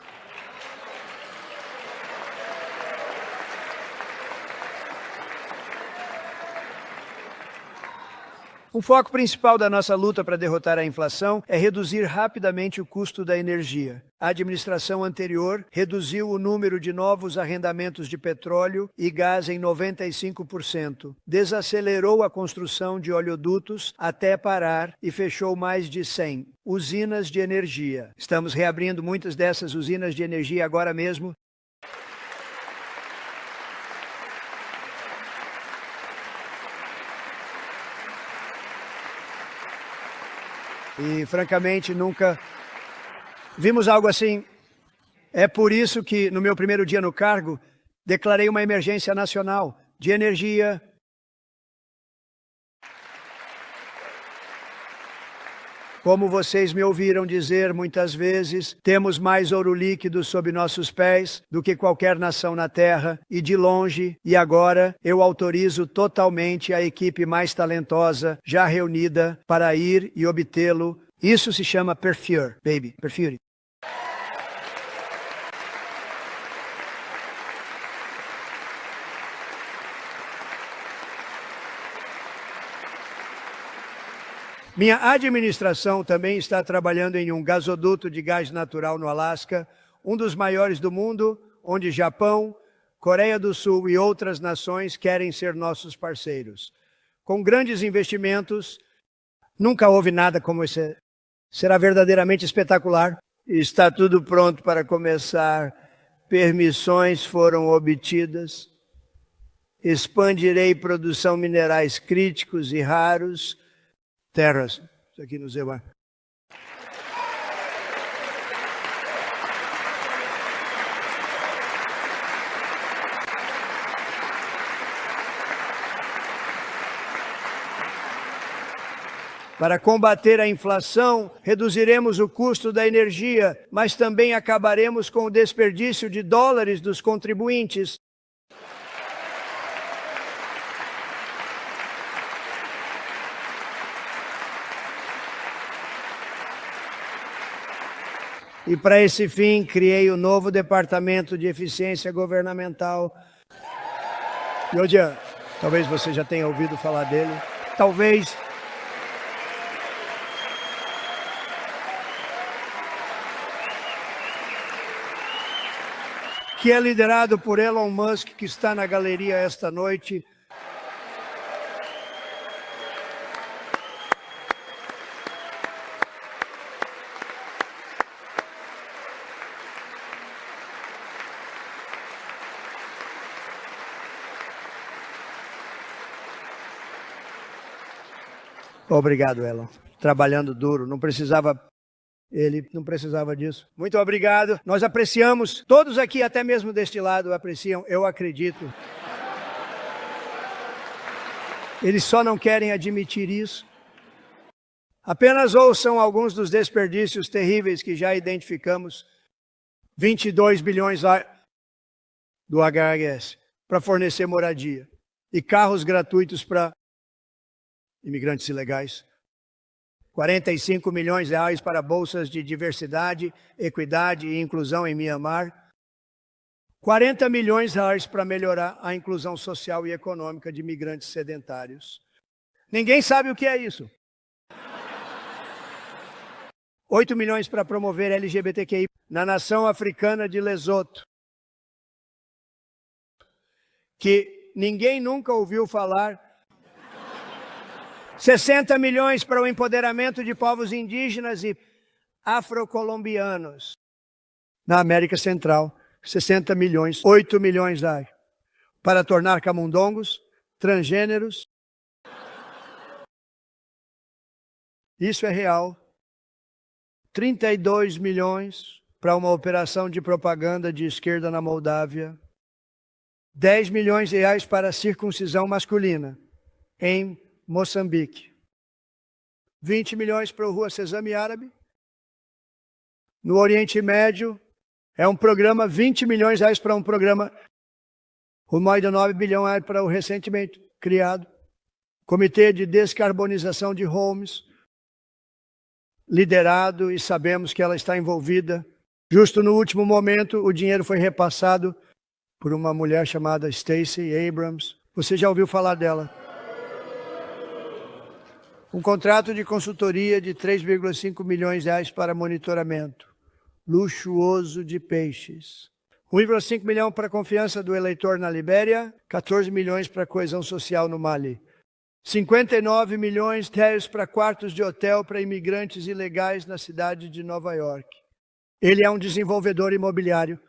Um foco principal da nossa luta para derrotar a inflação é reduzir rapidamente o custo da energia. A administração anterior reduziu o número de novos arrendamentos de petróleo e gás em 95%, desacelerou a construção de oleodutos até parar e fechou mais de 100 usinas de energia. Estamos reabrindo muitas dessas usinas de energia agora mesmo. E, francamente, nunca vimos algo assim. É por isso que, no meu primeiro dia no cargo, declarei uma emergência nacional de energia. Como vocês me ouviram dizer muitas vezes, temos mais ouro líquido sob nossos pés do que qualquer nação na Terra, e de longe, e agora eu autorizo totalmente a equipe mais talentosa já reunida para ir e obtê-lo. Isso se chama Perfure, baby, Perfure. Minha administração também está trabalhando em um gasoduto de gás natural no Alasca, um dos maiores do mundo, onde Japão, Coreia do Sul e outras nações querem ser nossos parceiros. com grandes investimentos. Nunca houve nada como esse. Será verdadeiramente espetacular. Está tudo pronto para começar. Permissões foram obtidas. Expandirei produção minerais críticos e raros. Terras. Isso aqui no Zemar. Para combater a inflação, reduziremos o custo da energia, mas também acabaremos com o desperdício de dólares dos contribuintes. E para esse fim, criei o novo Departamento de Eficiência Governamental. Yodia, talvez você já tenha ouvido falar dele. Talvez. Que é liderado por Elon Musk, que está na galeria esta noite. Obrigado, Elon. Trabalhando duro, ele não precisava disso. Muito obrigado. Nós apreciamos, todos aqui, até mesmo deste lado, apreciam, eu acredito. Eles só não querem admitir isso. Apenas ouçam alguns dos desperdícios terríveis que já identificamos. 22 bilhões do HHS para fornecer moradia e carros gratuitos para imigrantes ilegais. 45 milhões de reais para bolsas de diversidade, equidade e inclusão em Mianmar. 40 milhões de reais para melhorar a inclusão social e econômica de imigrantes sedentários. Ninguém sabe o que é isso. 8 milhões para promover LGBTQI na nação africana de Lesoto, que ninguém nunca ouviu falar. 60 milhões para o empoderamento de povos indígenas e afrocolombianos. Na América Central, 60 milhões, 8 milhões para tornar camundongos, transgêneros. Isso é real. 32 milhões para uma operação de propaganda de esquerda na Moldávia. 10 milhões de reais para a circuncisão masculina em Moçambique. 20 milhões para o Rua Sesame Árabe. No Oriente Médio, é um programa, 20 milhões de reais para um programa, rumo de 9 bilhões para o recentemente criado Comitê de Descarbonização de Homes, liderado, e sabemos que ela está envolvida. Justo no último momento, o dinheiro foi repassado por uma mulher chamada Stacey Abrams. Você já ouviu falar dela? Um contrato de consultoria de 3,5 milhões de reais para monitoramento luxuoso de peixes. 1,5 milhão para a confiança do eleitor na Libéria, 14 milhões para a coesão social no Mali. 59 milhões de reais para quartos de hotel para imigrantes ilegais na cidade de Nova York. Ele é um desenvolvedor imobiliário.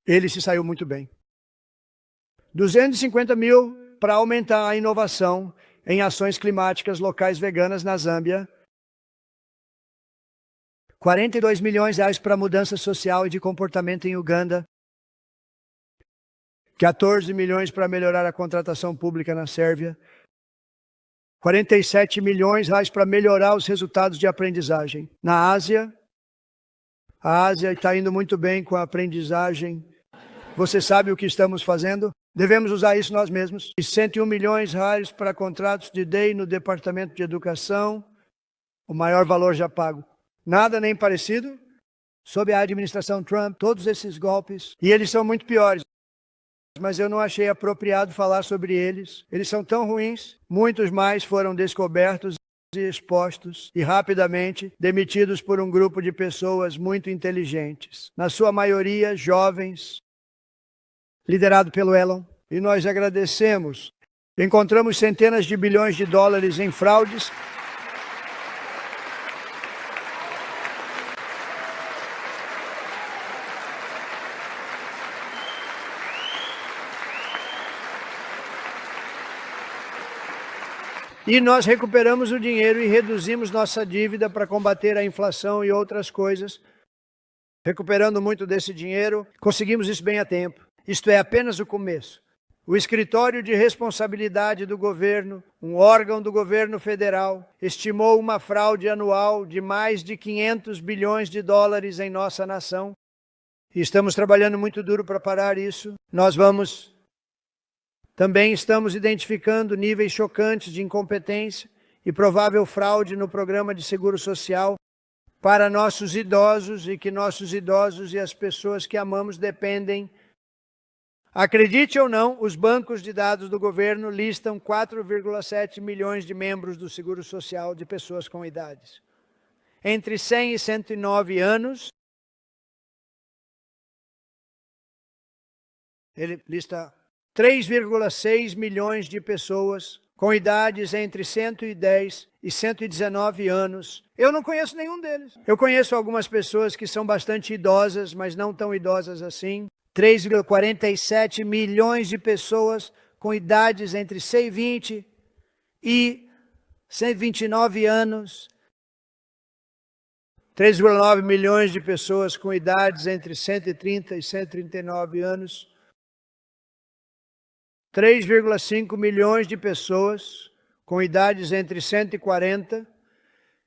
Ele se saiu muito bem. 250 mil para aumentar a inovação em ações climáticas locais veganas na Zâmbia. 42 milhões de reais para mudança social e de comportamento em Uganda. 14 milhões para melhorar a contratação pública na Sérvia. 47 milhões de reais para melhorar os resultados de aprendizagem. Na Ásia, a Ásia está indo muito bem com a aprendizagem. Você sabe o que estamos fazendo? Devemos usar isso nós mesmos. E 101 milhões de reais para contratos de DEI no Departamento de Educação, o maior valor já pago. Nada nem parecido. Sob a administração Trump, todos esses golpes, e eles são muito piores. Mas eu não achei apropriado falar sobre eles. Eles são tão ruins, muitos mais foram descobertos e expostos e rapidamente demitidos por um grupo de pessoas muito inteligentes. Na sua maioria, jovens, liderado pelo Elon. e nós agradecemos. Encontramos centenas de bilhões de dólares em fraudes. E nós recuperamos o dinheiro e reduzimos nossa dívida para combater a inflação e outras coisas. Recuperando muito desse dinheiro, conseguimos isso bem a tempo. Isto é apenas o começo. O Escritório de Responsabilidade do Governo, um órgão do governo federal, estimou uma fraude anual de mais de 500 bilhões de dólares em nossa nação. E estamos trabalhando muito duro para parar isso. Também estamos identificando níveis chocantes de incompetência e provável fraude no programa de seguro social para nossos idosos e que nossos idosos e as pessoas que amamos dependem. Acredite ou não, os bancos de dados do governo listam 4,7 milhões de membros do seguro social de pessoas com idades. Entre 100 e 109 anos, ele lista 3,6 milhões de pessoas com idades entre 110 e 119 anos. Eu não conheço nenhum deles. Eu conheço algumas pessoas que são bastante idosas, mas não tão idosas assim. 3,47 milhões de pessoas com idades entre 120 e 129 anos. 3,9 milhões de pessoas com idades entre 130 e 139 anos. 3,5 milhões de pessoas com idades entre 140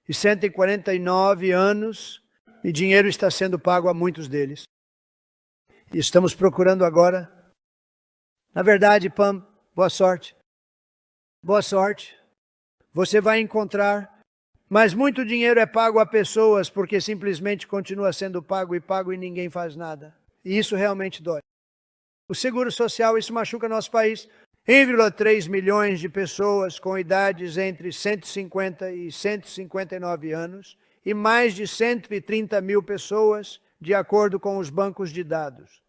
e 149 anos, e dinheiro está sendo pago a muitos deles. E estamos procurando agora. Na verdade, Pam, boa sorte. Boa sorte. Você vai encontrar, mas muito dinheiro é pago a pessoas porque simplesmente continua sendo pago e ninguém faz nada. E isso realmente dói. O seguro social, isso machuca nosso país. 1,3 milhões de pessoas com idades entre 150 e 159 anos e mais de 130 mil pessoas, de acordo com os bancos de dados.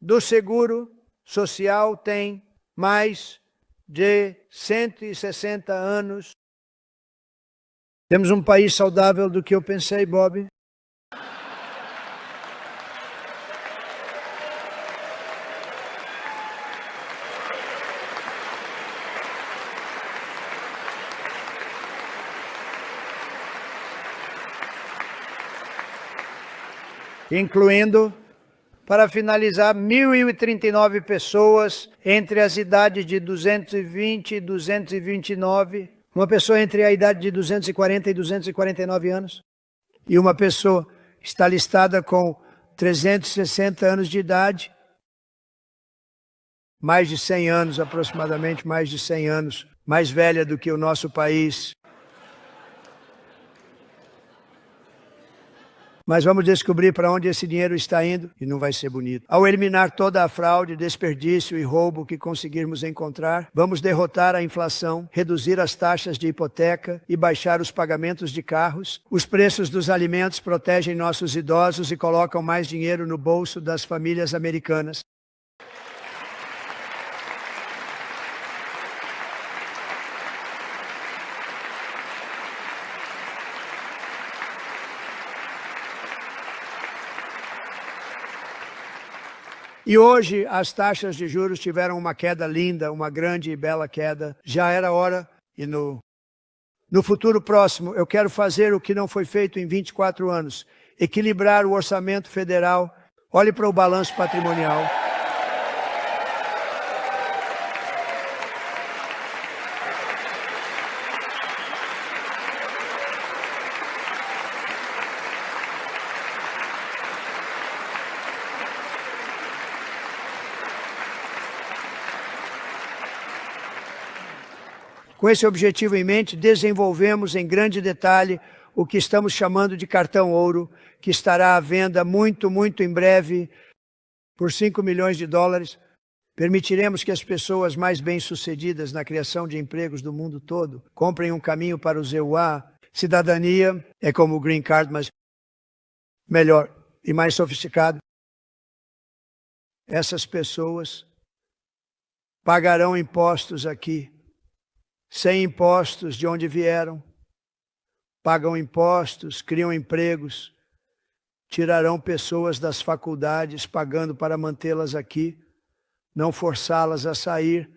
Do seguro social tem mais de 160 anos. Temos um país saudável do que eu pensei, Bob. Incluindo, para finalizar, 1.039 pessoas entre as idades de 220 e 229, uma pessoa entre a idade de 240 e 249 anos, e uma pessoa está listada com 360 anos de idade, mais de 100 anos aproximadamente, mais de 100 anos, mais velha do que o nosso país. Mas vamos descobrir para onde esse dinheiro está indo e não vai ser bonito. Ao eliminar toda a fraude, desperdício e roubo que conseguirmos encontrar, vamos derrotar a inflação, reduzir as taxas de hipoteca e baixar os pagamentos de carros. Os preços dos alimentos protegem nossos idosos e colocam mais dinheiro no bolso das famílias americanas. E hoje as taxas de juros tiveram uma queda linda, uma grande e bela queda. Já era hora, e no futuro próximo eu quero fazer o que não foi feito em 24 anos. Equilibrar o orçamento federal. Olhe para o balanço patrimonial. Com esse objetivo em mente, desenvolvemos em grande detalhe o que estamos chamando de cartão ouro, que estará à venda muito em breve por 5 milhões de dólares. Permitiremos que as pessoas mais bem-sucedidas na criação de empregos do mundo todo comprem um caminho para o ZEUA. Cidadania é como o Green Card, mas melhor e mais sofisticado. Essas pessoas pagarão impostos aqui, sem impostos de onde vieram, pagam impostos, criam empregos, tirarão pessoas das faculdades pagando para mantê-las aqui, não forçá-las a sair.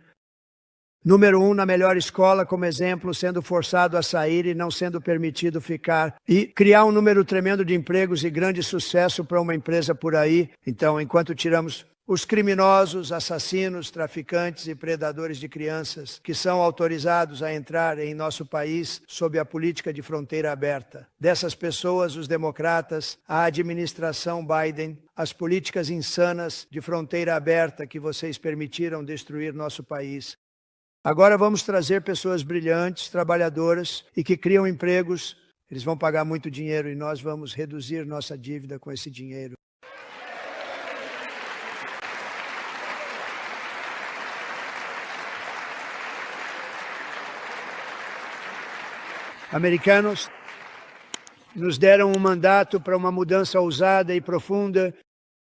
Número 1, na melhor escola, como exemplo, sendo forçado a sair e não sendo permitido ficar. E criar um número tremendo de empregos e grande sucesso para uma empresa por aí. Então, enquanto tiramos os criminosos, assassinos, traficantes e predadores de crianças que são autorizados a entrar em nosso país sob a política de fronteira aberta. Dessas pessoas, os democratas, a administração Biden, as políticas insanas de fronteira aberta que vocês permitiram destruir nosso país. Agora vamos trazer pessoas brilhantes, trabalhadoras e que criam empregos. Eles vão pagar muito dinheiro e nós vamos reduzir nossa dívida com esse dinheiro. Americanos nos deram um mandato para uma mudança ousada e profunda.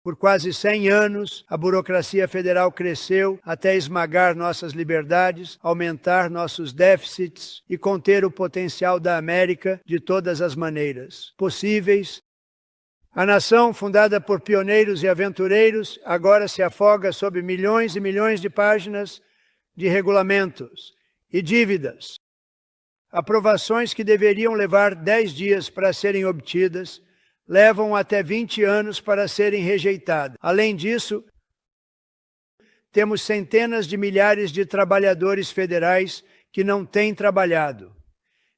Por quase 100 anos, a burocracia federal cresceu até esmagar nossas liberdades, aumentar nossos déficits e conter o potencial da América de todas as maneiras possíveis. A nação, fundada por pioneiros e aventureiros, agora se afoga sob milhões e milhões de páginas de regulamentos e dívidas. Aprovações que deveriam levar 10 dias para serem obtidas, levam até 20 anos para serem rejeitadas. Além disso, temos centenas de milhares de trabalhadores federais que não têm trabalhado.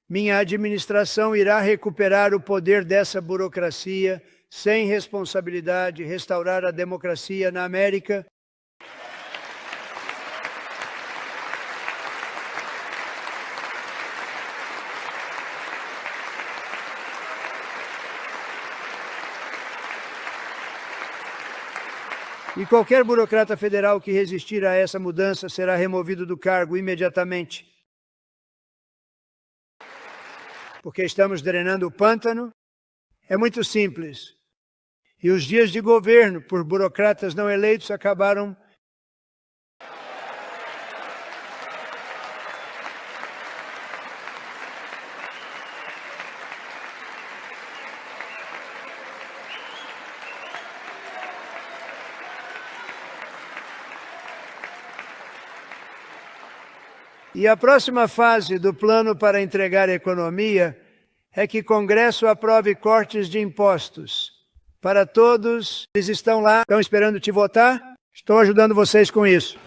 Minha administração irá recuperar o poder dessa burocracia sem responsabilidade, restaurar a democracia na América. E qualquer burocrata federal que resistir a essa mudança será removido do cargo imediatamente. Porque estamos drenando o pântano. É muito simples. E os dias de governo por burocratas não eleitos acabaram. E a próxima fase do plano para entregar a economia é que o Congresso aprove cortes de impostos para todos. Eles estão lá, estão esperando te votar? Estou ajudando vocês com isso.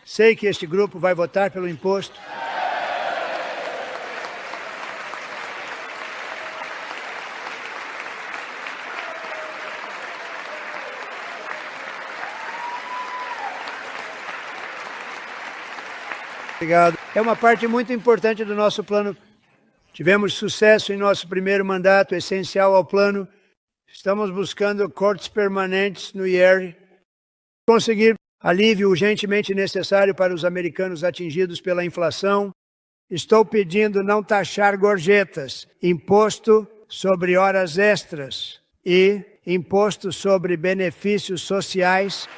Sei que este grupo vai votar pelo imposto. Obrigado. É uma parte muito importante do nosso plano. Tivemos sucesso em nosso primeiro mandato, essencial ao plano. Estamos buscando cortes permanentes no IR. Conseguir alívio urgentemente necessário para os americanos atingidos pela inflação. Estou pedindo não taxar gorjetas, imposto sobre horas extras e imposto sobre benefícios sociais.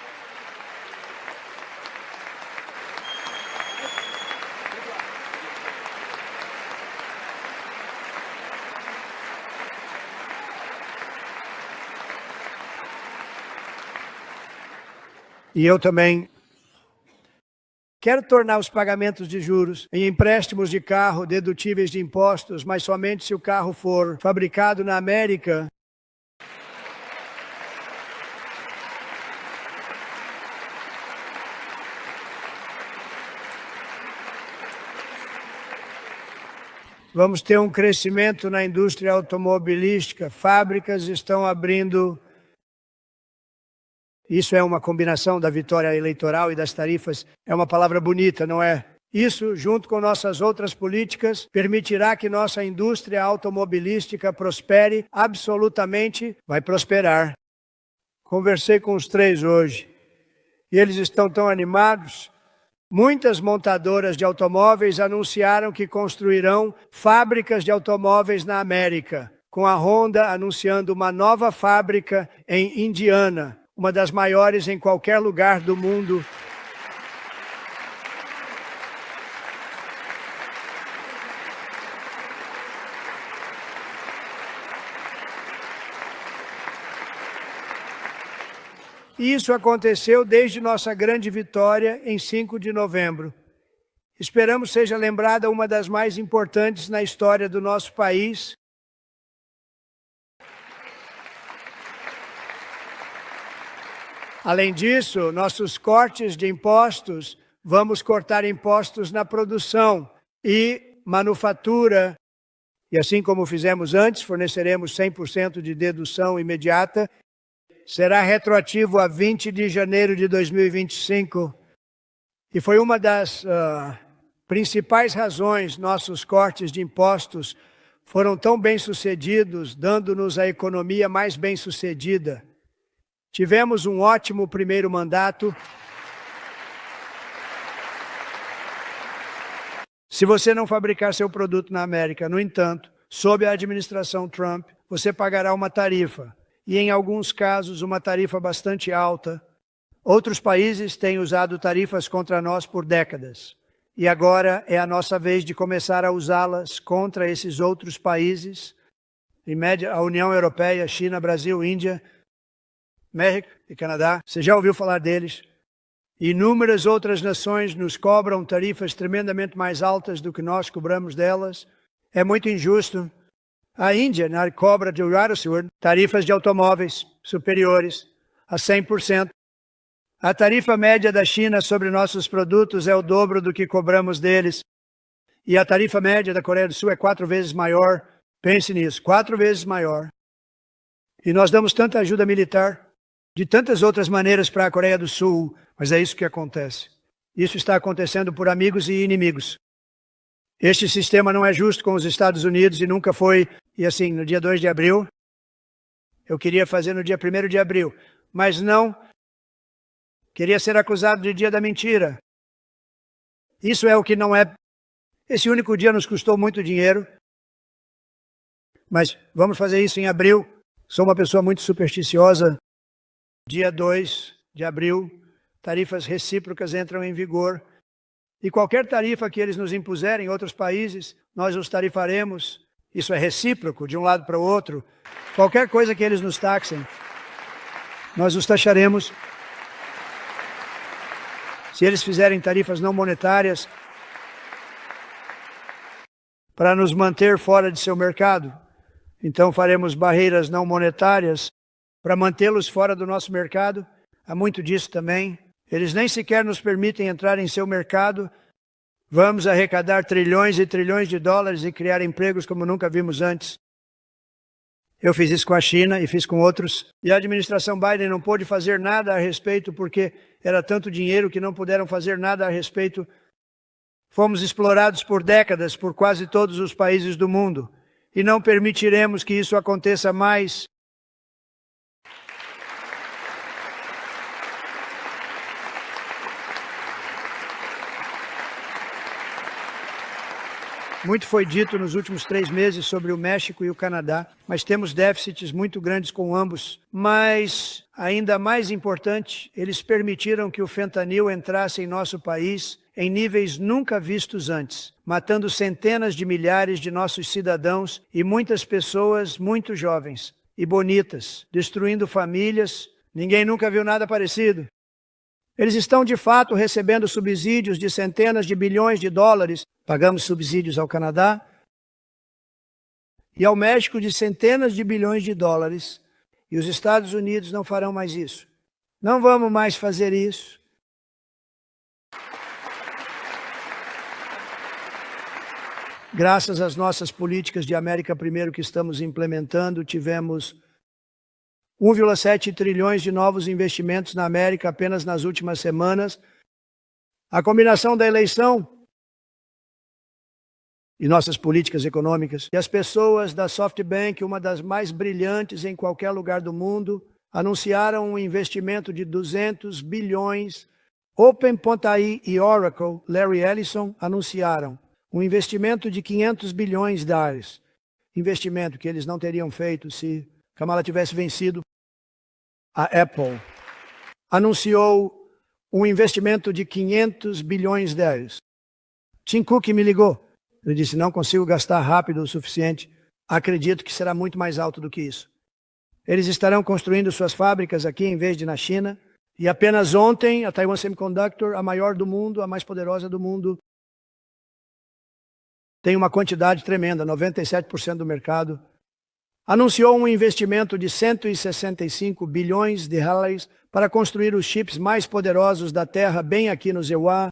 E eu também quero tornar os pagamentos de juros em empréstimos de carro dedutíveis de impostos, mas somente se o carro for fabricado na América. Vamos ter um crescimento na indústria automobilística, fábricas estão abrindo. Isso é uma combinação da vitória eleitoral e das tarifas. É uma palavra bonita, não é? Isso, junto com nossas outras políticas, permitirá que nossa indústria automobilística prospere absolutamente, vai prosperar. Conversei com os 3 hoje e eles estão tão animados. Muitas montadoras de automóveis anunciaram que construirão fábricas de automóveis na América, com a Honda anunciando uma nova fábrica em Indiana. uma das maiores em qualquer lugar do mundo. Isso aconteceu desde nossa grande vitória em 5 de novembro. Esperamos seja lembrada uma das mais importantes na história do nosso país. Além disso, nossos cortes de impostos, vamos cortar impostos na produção e manufatura. E assim como fizemos antes, forneceremos 100% de dedução imediata. Será retroativo a 20 de janeiro de 2025. E foi uma das principais razões nossos cortes de impostos foram tão bem-sucedidos, dando-nos a economia mais bem-sucedida. Tivemos um ótimo primeiro mandato. Se você não fabricar seu produto na América, no entanto, sob a administração Trump, você pagará uma tarifa. E em alguns casos, uma tarifa bastante alta. Outros países têm usado tarifas contra nós por décadas. E agora é a nossa vez de começar a usá-las contra esses outros países. Em média, a União Europeia, China, Brasil, Índia, México e Canadá. Você já ouviu falar deles? Inúmeras outras nações nos cobram tarifas tremendamente mais altas do que nós cobramos delas. É muito injusto. A Índia cobra de tarifas de automóveis superiores a 100%. A tarifa média da China sobre nossos produtos é o dobro do que cobramos deles. E a tarifa média da Coreia do Sul é 4 vezes maior. Pense nisso, 4 vezes maior. E nós damos tanta ajuda militar de tantas outras maneiras para a Coreia do Sul, mas é isso que acontece. Isso está acontecendo por amigos e inimigos. Este sistema não é justo com os Estados Unidos e nunca foi. E assim, no dia 2 de abril, eu queria fazer no dia 1º de abril, mas não queria ser acusado de dia da mentira. Isso é o que não é. Esse único dia nos custou muito dinheiro, mas vamos fazer isso em abril. Sou uma pessoa muito supersticiosa. Dia 2 de abril, tarifas recíprocas entram em vigor. E qualquer tarifa que eles nos impuserem em outros países, nós os tarifaremos. Isso é recíproco, de um lado para o outro. Qualquer coisa que eles nos taxem, nós os taxaremos. Se eles fizerem tarifas não monetárias para nos manter fora de seu mercado, então faremos barreiras não monetárias para mantê-los fora do nosso mercado. Há muito disso também. Eles nem sequer nos permitem entrar em seu mercado. Vamos arrecadar trilhões e trilhões de dólares e criar empregos como nunca vimos antes. Eu fiz isso com a China e fiz com outros. E a administração Biden não pôde fazer nada a respeito porque era tanto dinheiro que não puderam fazer nada a respeito. Fomos explorados por décadas por quase todos os países do mundo. E não permitiremos que isso aconteça mais. Muito foi dito nos últimos 3 meses sobre o México e o Canadá, mas temos déficits muito grandes com ambos. Mas, ainda mais importante, eles permitiram que o fentanil entrasse em nosso país em níveis nunca vistos antes, matando centenas de milhares de nossos cidadãos e muitas pessoas muito jovens e bonitas, destruindo famílias. Ninguém nunca viu nada parecido. Eles estão, de fato, recebendo subsídios de centenas de bilhões de dólares. Pagamos subsídios ao Canadá e ao México de centenas de bilhões de dólares. E os Estados Unidos não farão mais isso. Não vamos mais fazer isso. Graças às nossas políticas de América Primeiro que estamos implementando, tivemos 1,7 trilhões de novos investimentos na América apenas nas últimas semanas. A combinação da eleição e nossas políticas econômicas. E as pessoas da SoftBank, uma das mais brilhantes em qualquer lugar do mundo, anunciaram um investimento de 200 bilhões. OpenAI e Oracle, Larry Ellison, anunciaram um investimento de 500 bilhões de dólares. Investimento que eles não teriam feito se Kamala tivesse vencido a Apple. anunciou um investimento de 500 bilhões de dólares. Tim Cook me ligou. Ele disse, não consigo gastar rápido o suficiente. Acredito que será muito mais alto do que isso. Eles estarão construindo suas fábricas aqui em vez de na China. E apenas ontem, a Taiwan Semiconductor, a maior do mundo, a mais poderosa do mundo, tem uma quantidade tremenda, 97% do mercado, anunciou um investimento de 165 bilhões de dólares para construir os chips mais poderosos da Terra, bem aqui no Zhewa.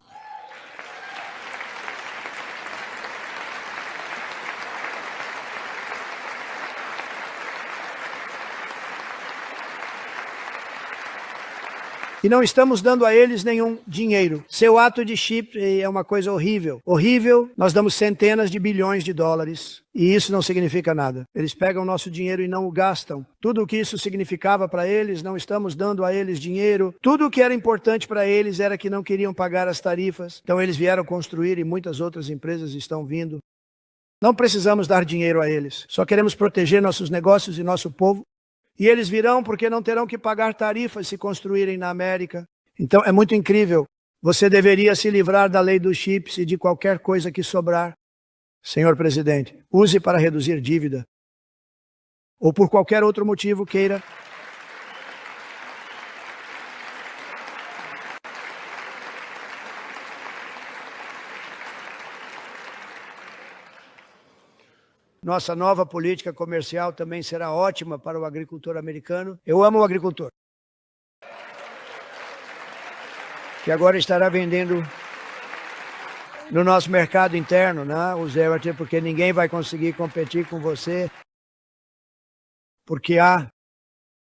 E não estamos dando a eles nenhum dinheiro. Seu ato de chip é uma coisa horrível. Horrível, nós damos centenas de bilhões de dólares. E isso não significa nada. Eles pegam nosso dinheiro e não o gastam. Tudo o que isso significava para eles, não estamos dando a eles dinheiro. Tudo o que era importante para eles era que não queriam pagar as tarifas. Então eles vieram construir e muitas outras empresas estão vindo. Não precisamos dar dinheiro a eles. Só queremos proteger nossos negócios e nosso povo. E eles virão porque não terão que pagar tarifas se construírem na América. Então é muito incrível. Você deveria se livrar da lei dos chips e de qualquer coisa que sobrar. Senhor presidente, use para reduzir dívida. Ou por qualquer outro motivo queira. Nossa nova política comercial também será ótima para o agricultor americano. Eu amo o agricultor, que agora estará vendendo no nosso mercado interno, né? O Zé, porque ninguém vai conseguir competir com você, porque há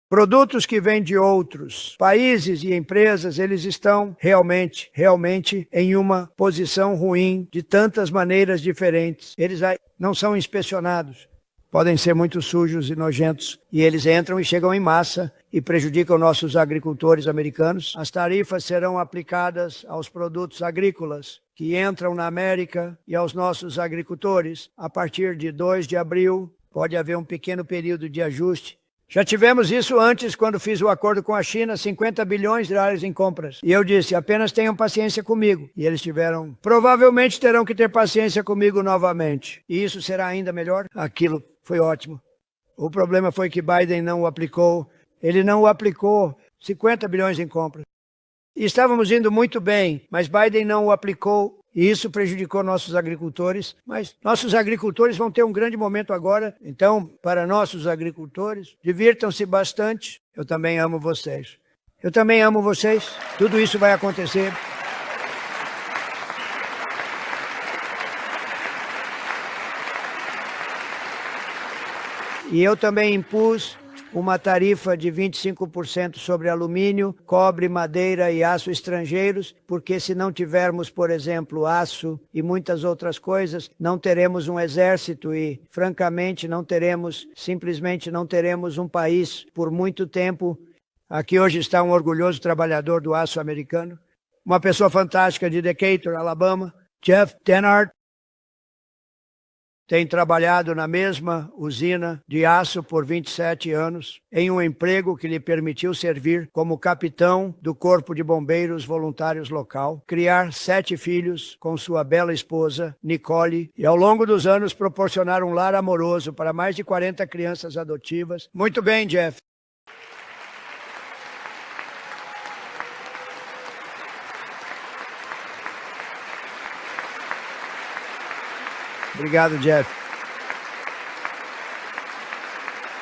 produtos que vêm de outros países e empresas, eles estão realmente em uma posição ruim de tantas maneiras diferentes. Eles não são inspecionados, podem ser muito sujos e nojentos, e eles entram e chegam em massa e prejudicam nossos agricultores americanos. As tarifas serão aplicadas aos produtos agrícolas que entram na América e aos nossos agricultores. A partir de 2 de abril, pode haver um pequeno período de ajuste. Já tivemos isso antes, quando fiz o acordo com a China, 50 bilhões de dólares em compras. E eu disse, apenas tenham paciência comigo. E eles provavelmente terão que ter paciência comigo novamente. E isso será ainda melhor? Aquilo foi ótimo. O problema foi que Biden não o aplicou. Ele não o aplicou, 50 bilhões em compras. E estávamos indo muito bem, mas Biden não o aplicou. E isso prejudicou nossos agricultores, mas nossos agricultores vão ter um grande momento agora. Então, para nossos agricultores, divirtam-se bastante. Eu também amo vocês. Eu também amo vocês. Tudo isso vai acontecer. E eu também impus uma tarifa de 25% sobre alumínio, cobre, madeira e aço estrangeiros, porque se não tivermos, por exemplo, aço e muitas outras coisas, não teremos um exército e, francamente, simplesmente não teremos um país por muito tempo. Aqui hoje está um orgulhoso trabalhador do aço americano, uma pessoa fantástica de Decatur, Alabama, Jeff Denhart. Tem trabalhado na mesma usina de aço por 27 anos, em um emprego que lhe permitiu servir como capitão do Corpo de Bombeiros Voluntários local, criar 7 filhos com sua bela esposa, Nicole, e ao longo dos anos proporcionar um lar amoroso para mais de 40 crianças adotivas. Muito bem, Jeff. Obrigado, Jeff.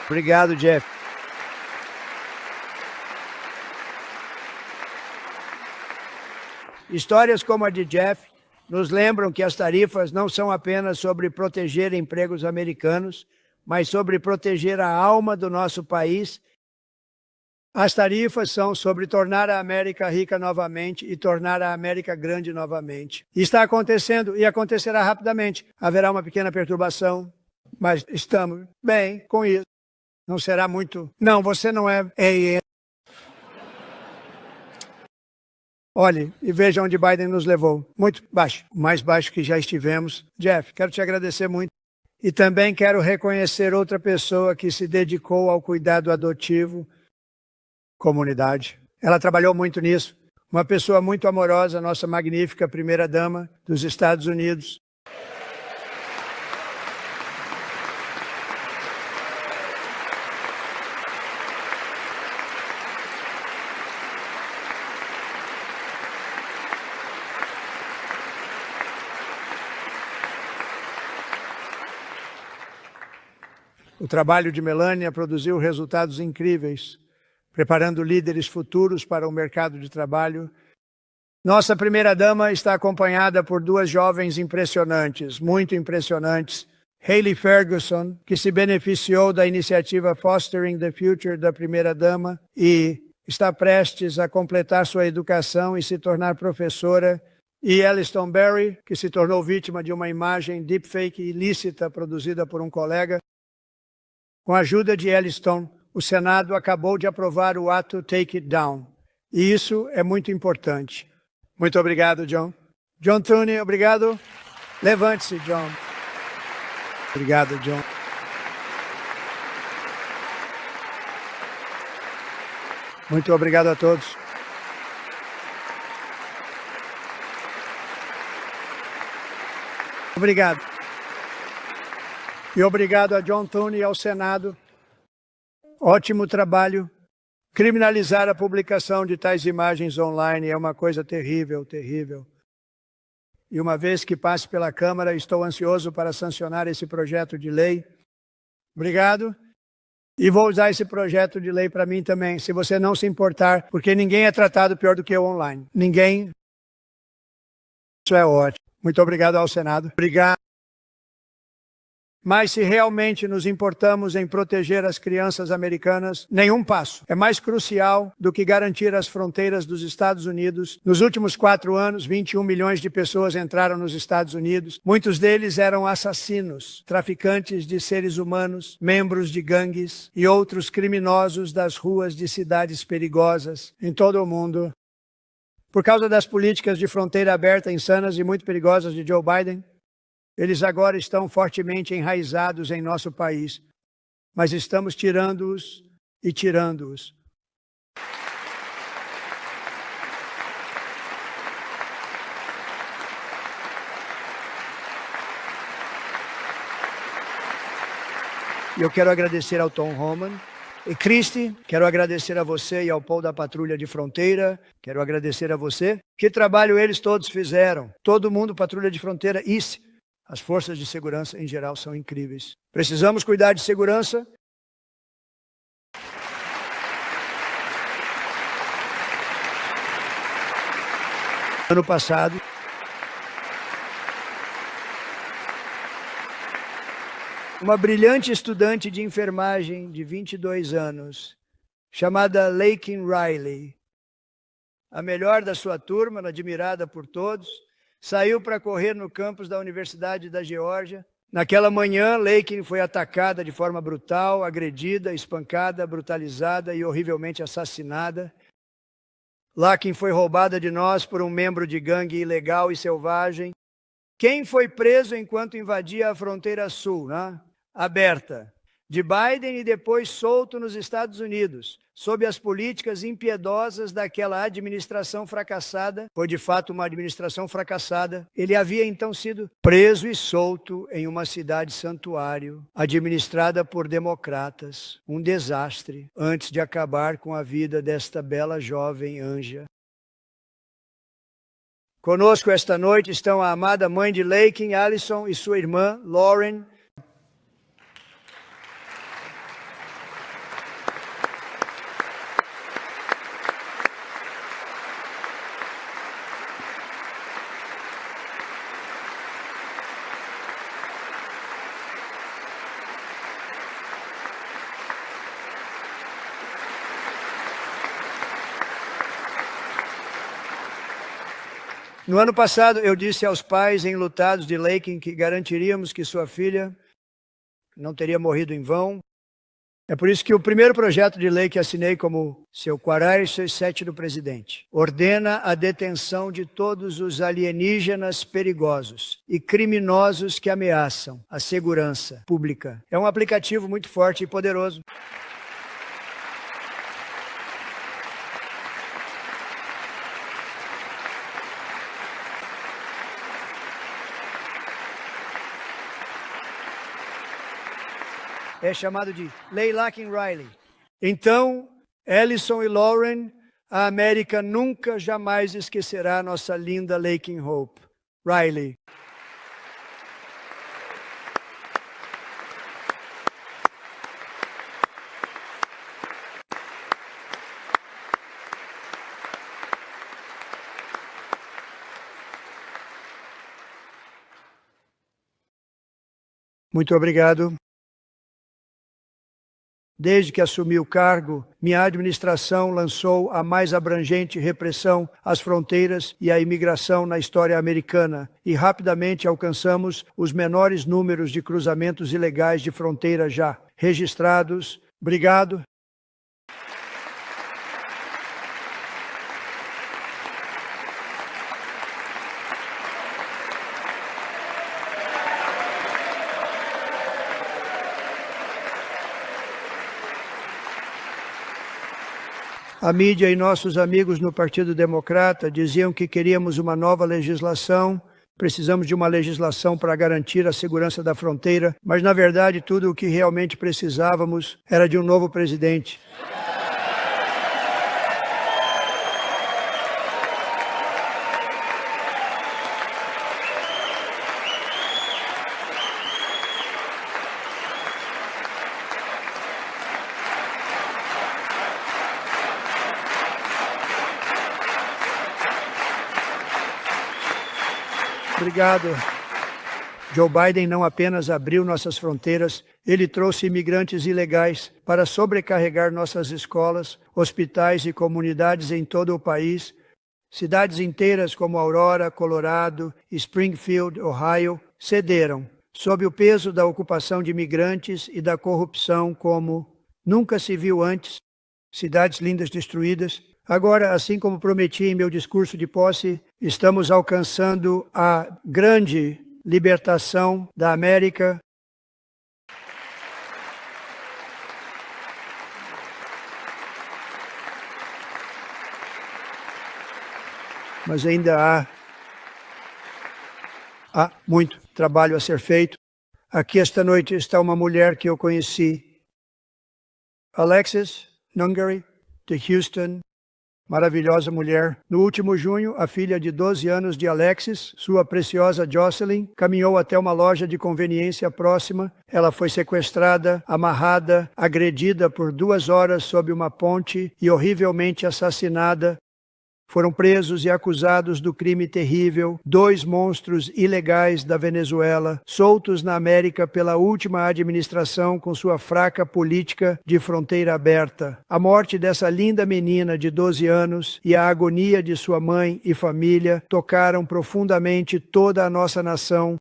Obrigado, Jeff. Histórias como a de Jeff nos lembram que as tarifas não são apenas sobre proteger empregos americanos, mas sobre proteger a alma do nosso país. As tarifas são sobre tornar a América rica novamente e tornar a América grande novamente. Está acontecendo e acontecerá rapidamente. Haverá uma pequena perturbação, mas estamos bem com isso. Não será muito... Não, você não é... Olhe e veja onde Biden nos levou. Muito baixo, o mais baixo que já estivemos. Jeff, quero te agradecer muito. E também quero reconhecer outra pessoa que se dedicou ao cuidado adotivo. Comunidade. Ela trabalhou muito nisso. Uma pessoa muito amorosa, nossa magnífica primeira-dama dos Estados Unidos. O trabalho de Melania produziu resultados incríveis, preparando líderes futuros para o mercado de trabalho. Nossa primeira-dama está acompanhada por duas jovens impressionantes, muito impressionantes. Hayley Ferguson, que se beneficiou da iniciativa Fostering the Future da primeira-dama e está prestes a completar sua educação e se tornar professora. E Alliston Berry, que se tornou vítima de uma imagem deepfake ilícita produzida por um colega. Com a ajuda de Alliston, o Senado acabou de aprovar o ato Take It Down. E isso é muito importante. Muito obrigado, John. John Thune, obrigado. Levante-se, John. Obrigado, John. Muito obrigado a todos. Obrigado. E obrigado a John Thune e ao Senado. Ótimo trabalho. Criminalizar a publicação de tais imagens online é uma coisa terrível, terrível. E uma vez que passe pela Câmara, estou ansioso para sancionar esse projeto de lei. Obrigado. E vou usar esse projeto de lei para mim também, se você não se importar, porque ninguém é tratado pior do que eu online. Ninguém. Isso é ótimo. Muito obrigado ao Senado. Obrigado. Mas se realmente nos importamos em proteger as crianças americanas, nenhum passo é mais crucial do que garantir as fronteiras dos Estados Unidos. Nos últimos 4 anos, 21 milhões de pessoas entraram nos Estados Unidos. Muitos deles eram assassinos, traficantes de seres humanos, membros de gangues e outros criminosos das ruas de cidades perigosas em todo o mundo. Por causa das políticas de fronteira aberta insanas e muito perigosas de Joe Biden, eles agora estão fortemente enraizados em nosso país, mas estamos tirando-os e tirando-os. E eu quero agradecer ao Tom Homan e Christy, quero agradecer a você e ao Paul da Patrulha de Fronteira, quero agradecer a você. Que trabalho eles todos fizeram, todo mundo, Patrulha de Fronteira, ICE. As forças de segurança, em geral, são incríveis. Precisamos cuidar de segurança. Ano passado, uma brilhante estudante de enfermagem de 22 anos, chamada Laken Riley, a melhor da sua turma, admirada por todos, saiu para correr no campus da Universidade da Geórgia. Naquela manhã, Laken foi atacada de forma brutal, agredida, espancada, brutalizada e horrivelmente assassinada. Laken foi roubada de nós por um membro de gangue ilegal e selvagem. Quem foi preso enquanto invadia a fronteira sul, né? Aberta, de Biden e depois solto nos Estados Unidos, sob as políticas impiedosas daquela administração fracassada, foi de fato uma administração fracassada. Ele havia então sido preso e solto em uma cidade santuário, administrada por democratas, um desastre, antes de acabar com a vida desta bela jovem anja. Conosco esta noite estão a amada mãe de Laken, Alliston, e sua irmã, Lauren. No ano passado, eu disse aos pais enlutados de Laken que garantiríamos que sua filha não teria morrido em vão. É por isso que o primeiro projeto de lei que assinei como seu 47 do presidente ordena a detenção de todos os alienígenas perigosos e criminosos que ameaçam a segurança pública. É um aplicativo muito forte e poderoso. é chamado de Leilakin Riley. Então, Ellison e Lauren, a América nunca jamais esquecerá nossa linda Lakin Hope. Riley. Muito obrigado. Desde que assumi o cargo, minha administração lançou a mais abrangente repressão às fronteiras e à imigração na história americana e rapidamente alcançamos os menores números de cruzamentos ilegais de fronteira já registrados. Obrigado. A mídia e nossos amigos no Partido Democrata diziam que queríamos uma nova legislação, precisamos de uma legislação para garantir a segurança da fronteira, mas na verdade tudo o que realmente precisávamos era de um novo presidente. Obrigado. Joe Biden não apenas abriu nossas fronteiras, ele trouxe imigrantes ilegais para sobrecarregar nossas escolas, hospitais e comunidades em todo o país. Cidades inteiras como Aurora, Colorado, Springfield, Ohio, cederam sob o peso da ocupação de imigrantes e da corrupção como nunca se viu antes. Cidades lindas destruídas. Agora, assim como prometi em meu discurso de posse, estamos alcançando a grande libertação da América. Mas ainda há muito trabalho a ser feito. Aqui esta noite está uma mulher que eu conheci, Alexis Nungary, de Houston. Maravilhosa mulher. No último junho, a filha de 12 anos de Alexis, sua preciosa Jocelyn, caminhou até uma loja de conveniência próxima. Ela foi sequestrada, amarrada, agredida por 2 horas sob uma ponte e horrivelmente assassinada. Foram presos e acusados do crime terrível 2 monstros ilegais da Venezuela, soltos na América pela última administração com sua fraca política de fronteira aberta. A morte dessa linda menina de 12 anos e a agonia de sua mãe e família tocaram profundamente toda a nossa nação.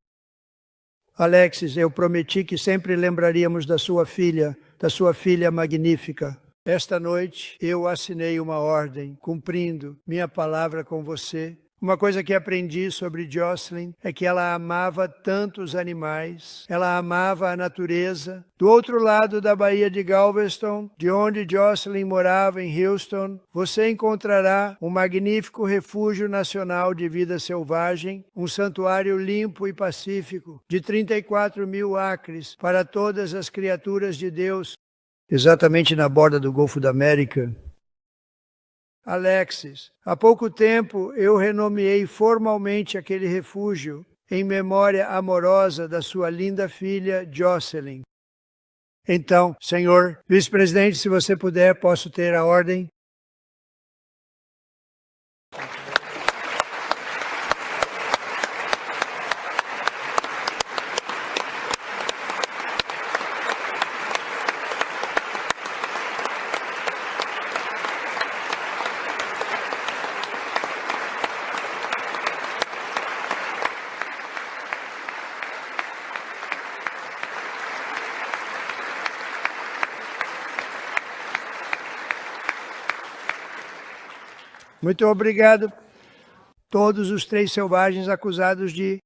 Alexis, eu prometi que sempre lembraríamos da sua filha magnífica. Esta noite eu assinei uma ordem, cumprindo minha palavra com você. Uma coisa que aprendi sobre Jocelyn é que ela amava tanto os animais, ela amava a natureza. Do outro lado da Baía de Galveston, de onde Jocelyn morava em Houston, você encontrará um magnífico refúgio nacional de vida selvagem, um santuário limpo e pacífico, de 34.000 acres para todas as criaturas de Deus. Exatamente na borda do Golfo da América. Alexis, há pouco tempo eu renomeei formalmente aquele refúgio em memória amorosa da sua linda filha Jocelyn. Então, senhor vice-presidente, se você puder, posso ter a ordem? Muito obrigado. Todos os 3 selvagens acusados de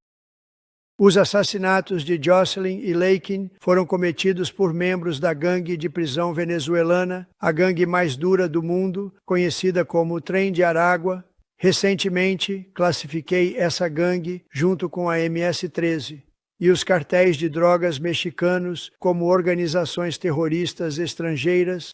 os assassinatos de Jocelyn e Lakin foram cometidos por membros da gangue de prisão venezuelana, a gangue mais dura do mundo, conhecida como Trem de Aragua. Recentemente, classifiquei essa gangue junto com a MS-13. e os cartéis de drogas mexicanos como organizações terroristas estrangeiras.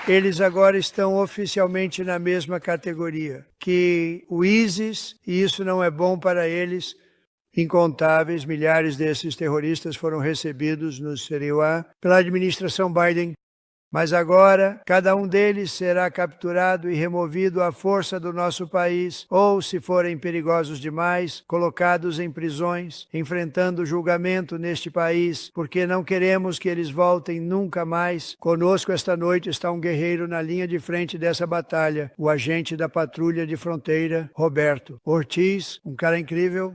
Eles agora estão oficialmente na mesma categoria que o ISIS, e isso não é bom para eles. Incontáveis, milhares desses terroristas foram recebidos no Siriuá pela administração Biden, mas agora cada um deles será capturado e removido à força do nosso país, ou, se forem perigosos demais, colocados em prisões, enfrentando julgamento neste país, porque não queremos que eles voltem nunca mais. Conosco esta noite está um guerreiro na linha de frente dessa batalha, o agente da patrulha de fronteira, Roberto Ortiz, um cara incrível.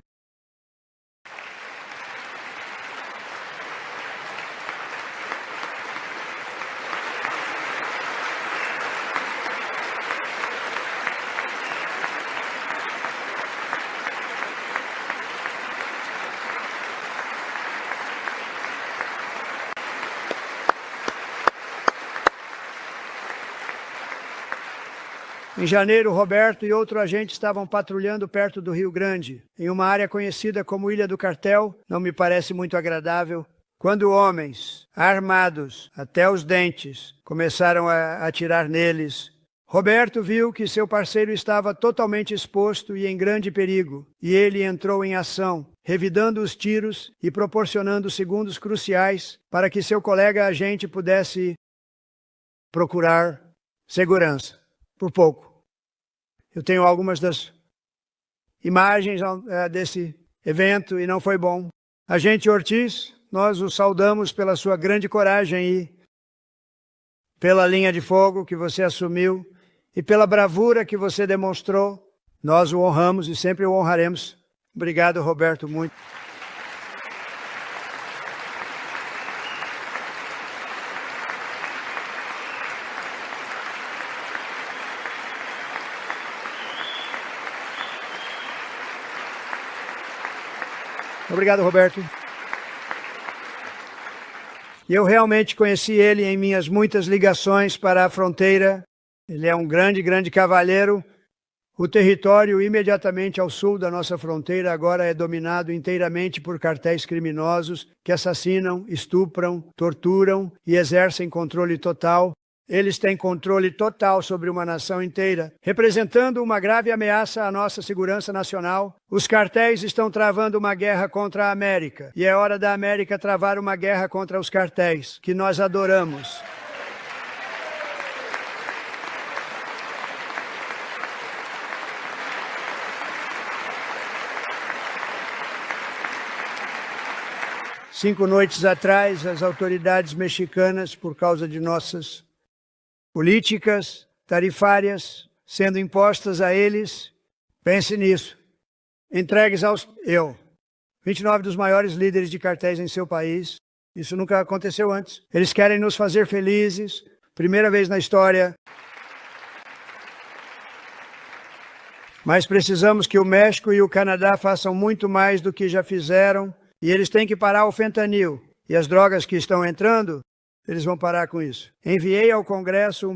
Em janeiro, Roberto e outro agente estavam patrulhando perto do Rio Grande, em uma área conhecida como Ilha do Cartel. Não me parece muito agradável, quando homens, armados até os dentes, começaram a atirar neles. Roberto viu que seu parceiro estava totalmente exposto e em grande perigo, e ele entrou em ação, revidando os tiros e proporcionando segundos cruciais para que seu colega agente pudesse procurar segurança. Por pouco. Eu tenho algumas das imagens desse evento e não foi bom. Agente Ortiz, nós o saudamos pela sua grande coragem e pela linha de fogo que você assumiu e pela bravura que você demonstrou. Nós o honramos e sempre o honraremos. Obrigado, Roberto, muito. Obrigado, Roberto. E eu realmente conheci ele em minhas muitas ligações para a fronteira. Ele é um grande, grande cavalheiro. O território imediatamente ao sul da nossa fronteira agora é dominado inteiramente por cartéis criminosos que assassinam, estupram, torturam e exercem controle total. Eles têm controle total sobre uma nação inteira, representando uma grave ameaça à nossa segurança nacional. Os cartéis estão travando uma guerra contra a América, e é hora da América travar uma guerra contra os cartéis, que nós adoramos. Cinco noites atrás, as autoridades mexicanas, por causa de nossas políticas tarifárias sendo impostas a eles, pense nisso, entregues aos 29 dos maiores líderes de cartéis em seu país. Isso nunca aconteceu antes. Eles querem nos fazer felizes, primeira vez na história. Mas precisamos que o México e o Canadá façam muito mais do que já fizeram, e eles têm que parar o fentanil. E as drogas que estão entrando, eles vão parar com isso. Enviei ao Congresso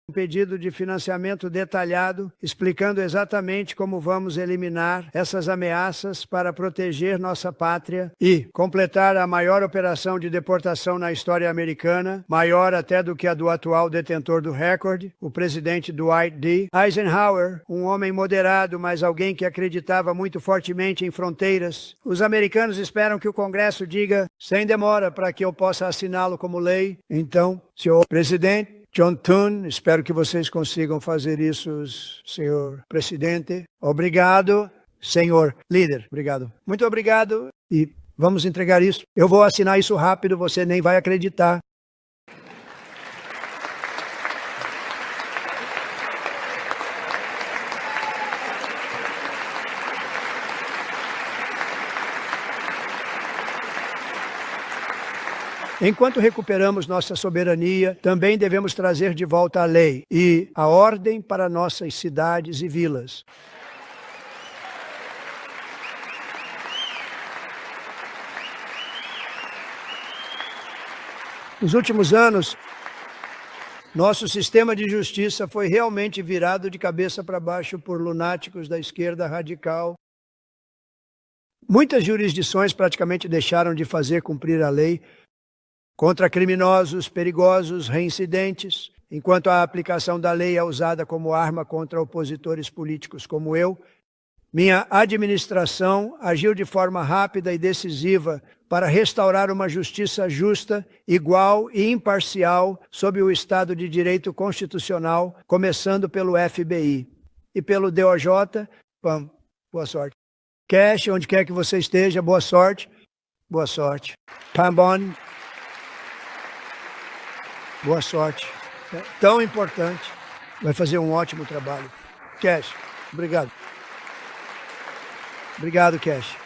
um pedido de financiamento detalhado, explicando exatamente como vamos eliminar essas ameaças para proteger nossa pátria e completar a maior operação de deportação na história americana, maior até do que a do atual detentor do recorde, o presidente Dwight D. Eisenhower, um homem moderado, mas alguém que acreditava muito fortemente em fronteiras. Os americanos esperam que o Congresso diga, sem demora, para que eu possa assiná-lo como lei. Então, senhor presidente, John Thune, espero que vocês consigam fazer isso, senhor presidente. Obrigado, senhor líder. Obrigado. Muito obrigado e vamos entregar isso. Eu vou assinar isso rápido, você nem vai acreditar. Enquanto recuperamos nossa soberania, também devemos trazer de volta a lei e a ordem para nossas cidades e vilas. Nos últimos anos, nosso sistema de justiça foi realmente virado de cabeça para baixo por lunáticos da esquerda radical. Muitas jurisdições praticamente deixaram de fazer cumprir a lei contra criminosos, perigosos, reincidentes, enquanto a aplicação da lei é usada como arma contra opositores políticos como eu. Minha administração agiu de forma rápida e decisiva para restaurar uma justiça justa, igual e imparcial sob o Estado de Direito Constitucional, começando pelo FBI e pelo DOJ. Boa sorte. Cash, onde quer que você esteja, boa sorte. Boa sorte. Pambon. Boa sorte. É tão importante. Vai fazer um ótimo trabalho. Cash, obrigado. Obrigado, Cash.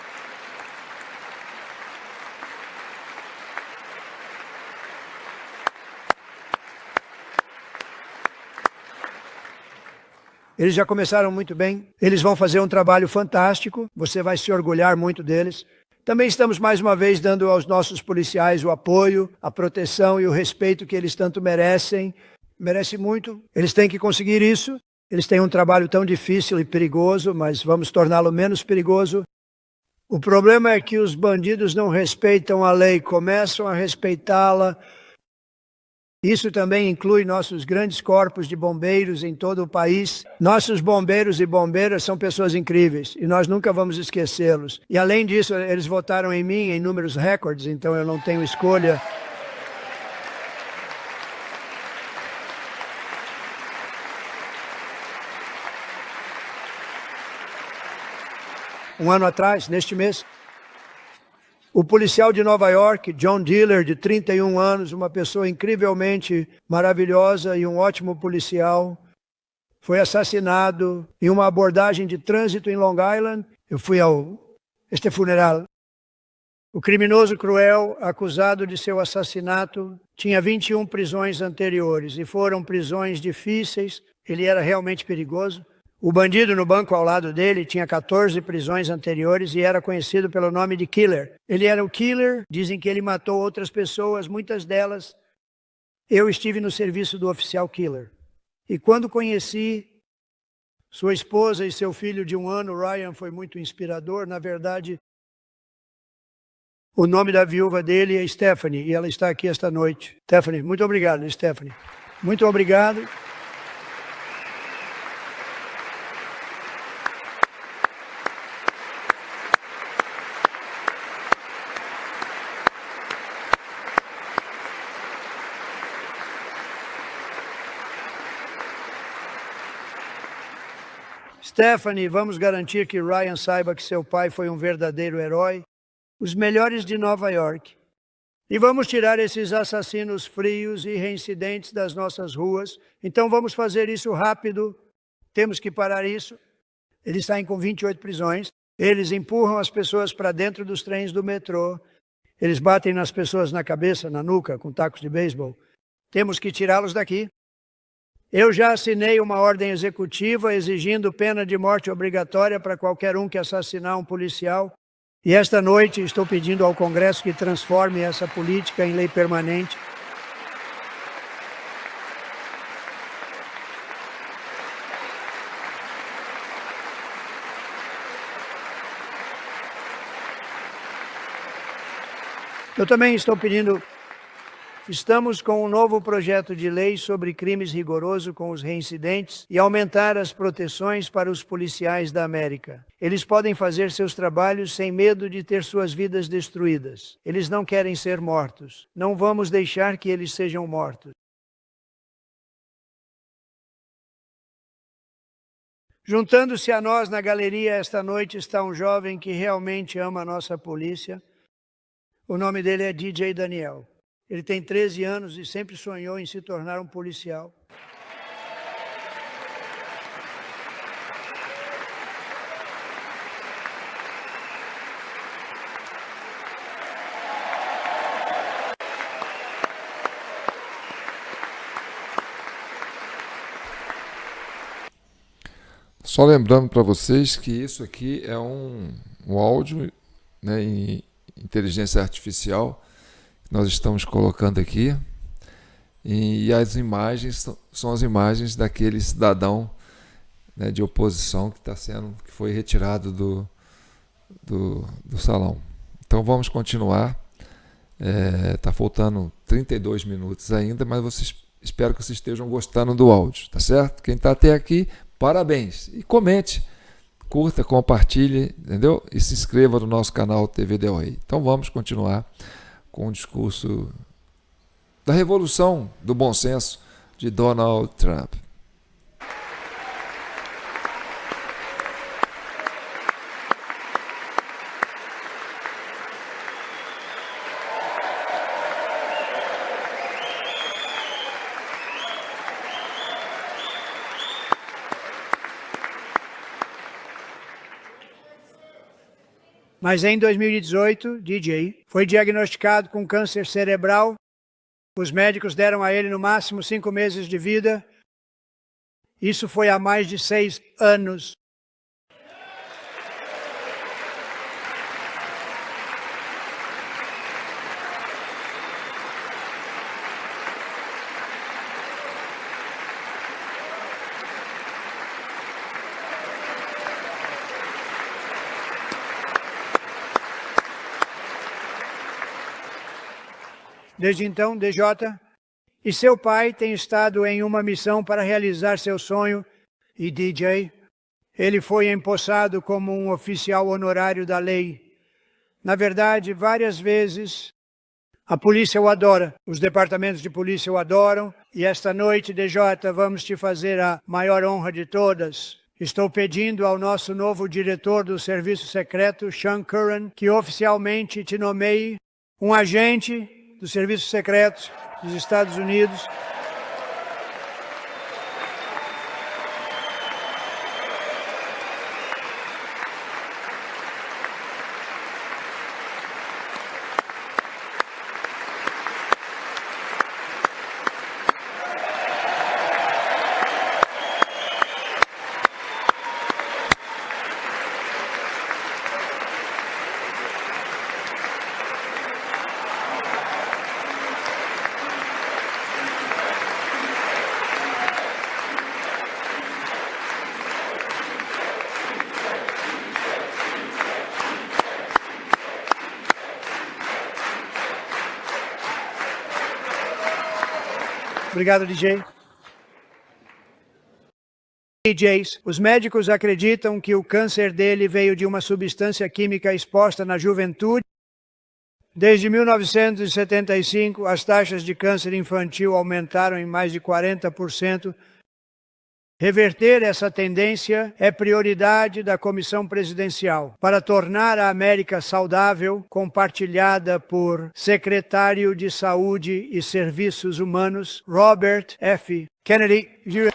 Eles já começaram muito bem. Eles vão fazer um trabalho fantástico. Você vai se orgulhar muito deles. Também estamos mais uma vez dando aos nossos policiais o apoio, a proteção e o respeito que eles tanto merecem. Merecem muito. Eles têm que conseguir isso. Eles têm um trabalho tão difícil e perigoso, mas vamos torná-lo menos perigoso. O problema é que os bandidos não respeitam a lei, começam a respeitá-la. Isso também inclui nossos grandes corpos de bombeiros em todo o país. Nossos bombeiros e bombeiras são pessoas incríveis e nós nunca vamos esquecê-los. E além disso, eles votaram em mim em números recordes, então eu não tenho escolha. Um ano atrás, neste mês, o policial de Nova York, John Diller, de 31 anos, uma pessoa incrivelmente maravilhosa e um ótimo policial, foi assassinado em uma abordagem de trânsito em Long Island. Eu fui a este funeral. O criminoso cruel, acusado de seu assassinato, tinha 21 prisões anteriores e foram prisões difíceis. Ele era realmente perigoso. O bandido no banco ao lado dele tinha 14 prisões anteriores e era conhecido pelo nome de Killer. Ele era o Killer, dizem que ele matou outras pessoas, muitas delas. Eu estive no serviço do oficial Killer. E quando conheci sua esposa e seu filho de 1 ano, Ryan, foi muito inspirador. Na verdade, o nome da viúva dele é Stephanie e ela está aqui esta noite. Stephanie, muito obrigado, Stephanie. Muito obrigado. Stephanie, vamos garantir que Ryan saiba que seu pai foi um verdadeiro herói, os melhores de Nova York. E vamos tirar esses assassinos frios e reincidentes das nossas ruas. Então vamos fazer isso rápido. Temos que parar isso. Eles saem com 28 prisões. Eles empurram as pessoas para dentro dos trens do metrô. Eles batem nas pessoas na cabeça, na nuca, com tacos de beisebol. Temos que tirá-los daqui. Eu já assinei uma ordem executiva exigindo pena de morte obrigatória para qualquer um que assassinar um policial. E esta noite estou pedindo ao Congresso que transforme essa política em lei permanente. Eu também estou pedindo... Estamos com um novo projeto de lei sobre crimes rigoroso com os reincidentes e aumentar as proteções para os policiais da América. Eles podem fazer seus trabalhos sem medo de ter suas vidas destruídas. Eles não querem ser mortos. Não vamos deixar que eles sejam mortos. Juntando-se a nós na galeria esta noite está um jovem que realmente ama a nossa polícia. O nome dele é DJ Daniel. Ele tem 13 anos e sempre sonhou em se tornar um policial.
Só lembrando para vocês que isso aqui é um áudio, né, em inteligência artificial, nós estamos colocando aqui. E as imagens são as imagens daquele cidadão, né, de oposição que foi retirado do salão. Então vamos continuar. Tá faltando 32 minutos ainda, mas espero que vocês estejam gostando do áudio, tá certo? Quem está até aqui, parabéns. E comente, curta, compartilhe, entendeu? E se inscreva no nosso canal TV Del Rey. Então vamos continuar com o discurso da revolução do bom senso de Donald Trump.
Mas em 2018, DJ foi diagnosticado com câncer cerebral. Os médicos deram a ele no máximo 5 meses de vida. Isso foi há mais de 6 anos. Desde então, DJ e seu pai têm estado em uma missão para realizar seu sonho. E DJ, ele foi empossado como um oficial honorário da lei. Na verdade, várias vezes, a polícia o adora, os departamentos de polícia o adoram. E esta noite, DJ, vamos te fazer a maior honra de todas. Estou pedindo ao nosso novo diretor do Serviço Secreto, Sean Curran, que oficialmente te nomeie um agente dos Serviços Secretos dos Estados Unidos. Obrigado, DJ. DJs, os médicos acreditam que o câncer dele veio de uma substância química exposta na juventude. Desde 1975, as taxas de câncer infantil aumentaram em mais de 40%. Reverter essa tendência é prioridade da Comissão Presidencial para tornar a América saudável, compartilhada por Secretário de Saúde e Serviços Humanos, Robert F. Kennedy Jr.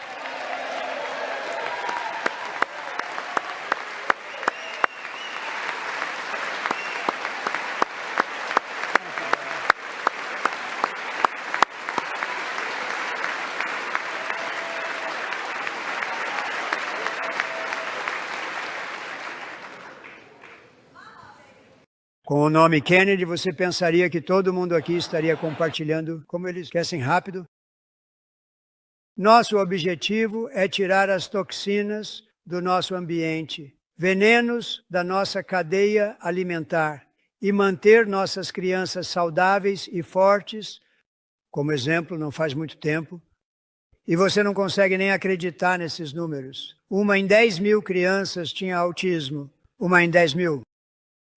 Com o nome Kennedy, você pensaria que todo mundo aqui estaria compartilhando como eles querem rápido? Nosso objetivo é tirar as toxinas do nosso ambiente, venenos da nossa cadeia alimentar e manter nossas crianças saudáveis e fortes. Como exemplo, não faz muito tempo. E você não consegue nem acreditar nesses números. 1 em 10 mil crianças tinha autismo. 1 em 10 mil.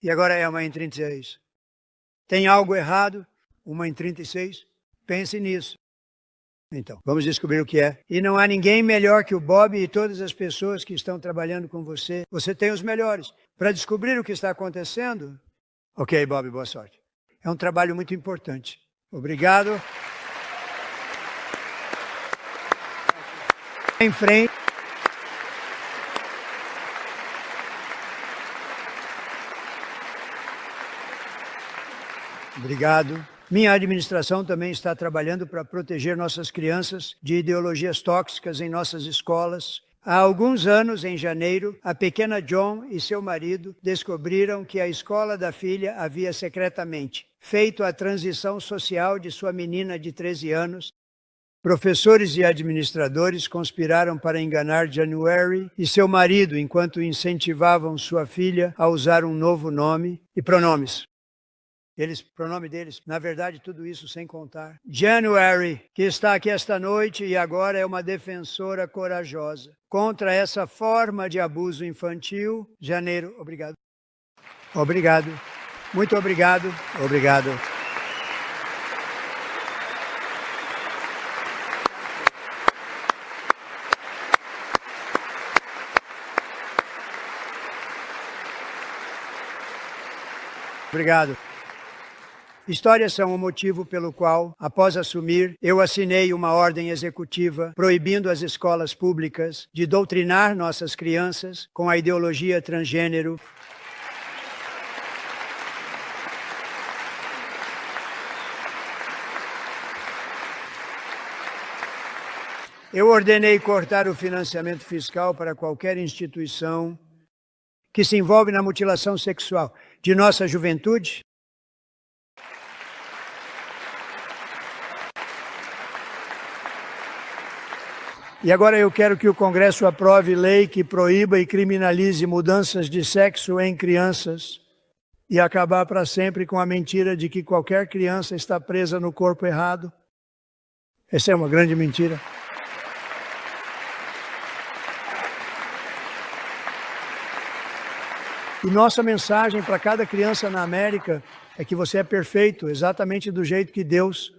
E agora é 1 em 36. Tem algo errado? 1 em 36? Pense nisso. Então, vamos descobrir o que é. E não há ninguém melhor que o Bob e todas as pessoas que estão trabalhando com você. Você tem os melhores. Para descobrir o que está acontecendo? Ok, Bob, boa sorte. É um trabalho muito importante. Obrigado. Em frente. Obrigado. Minha administração também está trabalhando para proteger nossas crianças de ideologias tóxicas em nossas escolas. Há alguns anos, em janeiro, a pequena John e seu marido descobriram que a escola da filha havia secretamente feito a transição social de sua menina de 13 anos. Professores e administradores conspiraram para enganar January e seu marido enquanto incentivavam sua filha a usar um novo nome e pronomes. Pronome deles, na verdade, tudo isso sem contar. January, que está aqui esta noite e agora é uma defensora corajosa contra essa forma de abuso infantil. Janeiro, obrigado. Obrigado. Muito obrigado. Obrigado. Obrigado. Histórias são o motivo pelo qual, após assumir, eu assinei uma ordem executiva proibindo as escolas públicas de doutrinar nossas crianças com a ideologia transgênero. Eu ordenei cortar o financiamento fiscal para qualquer instituição que se envolve na mutilação sexual de nossa juventude. E agora eu quero que o Congresso aprove lei que proíba e criminalize mudanças de sexo em crianças e acabar para sempre com a mentira de que qualquer criança está presa no corpo errado. Essa é uma grande mentira. E nossa mensagem para cada criança na América é que você é perfeito, exatamente do jeito que Deus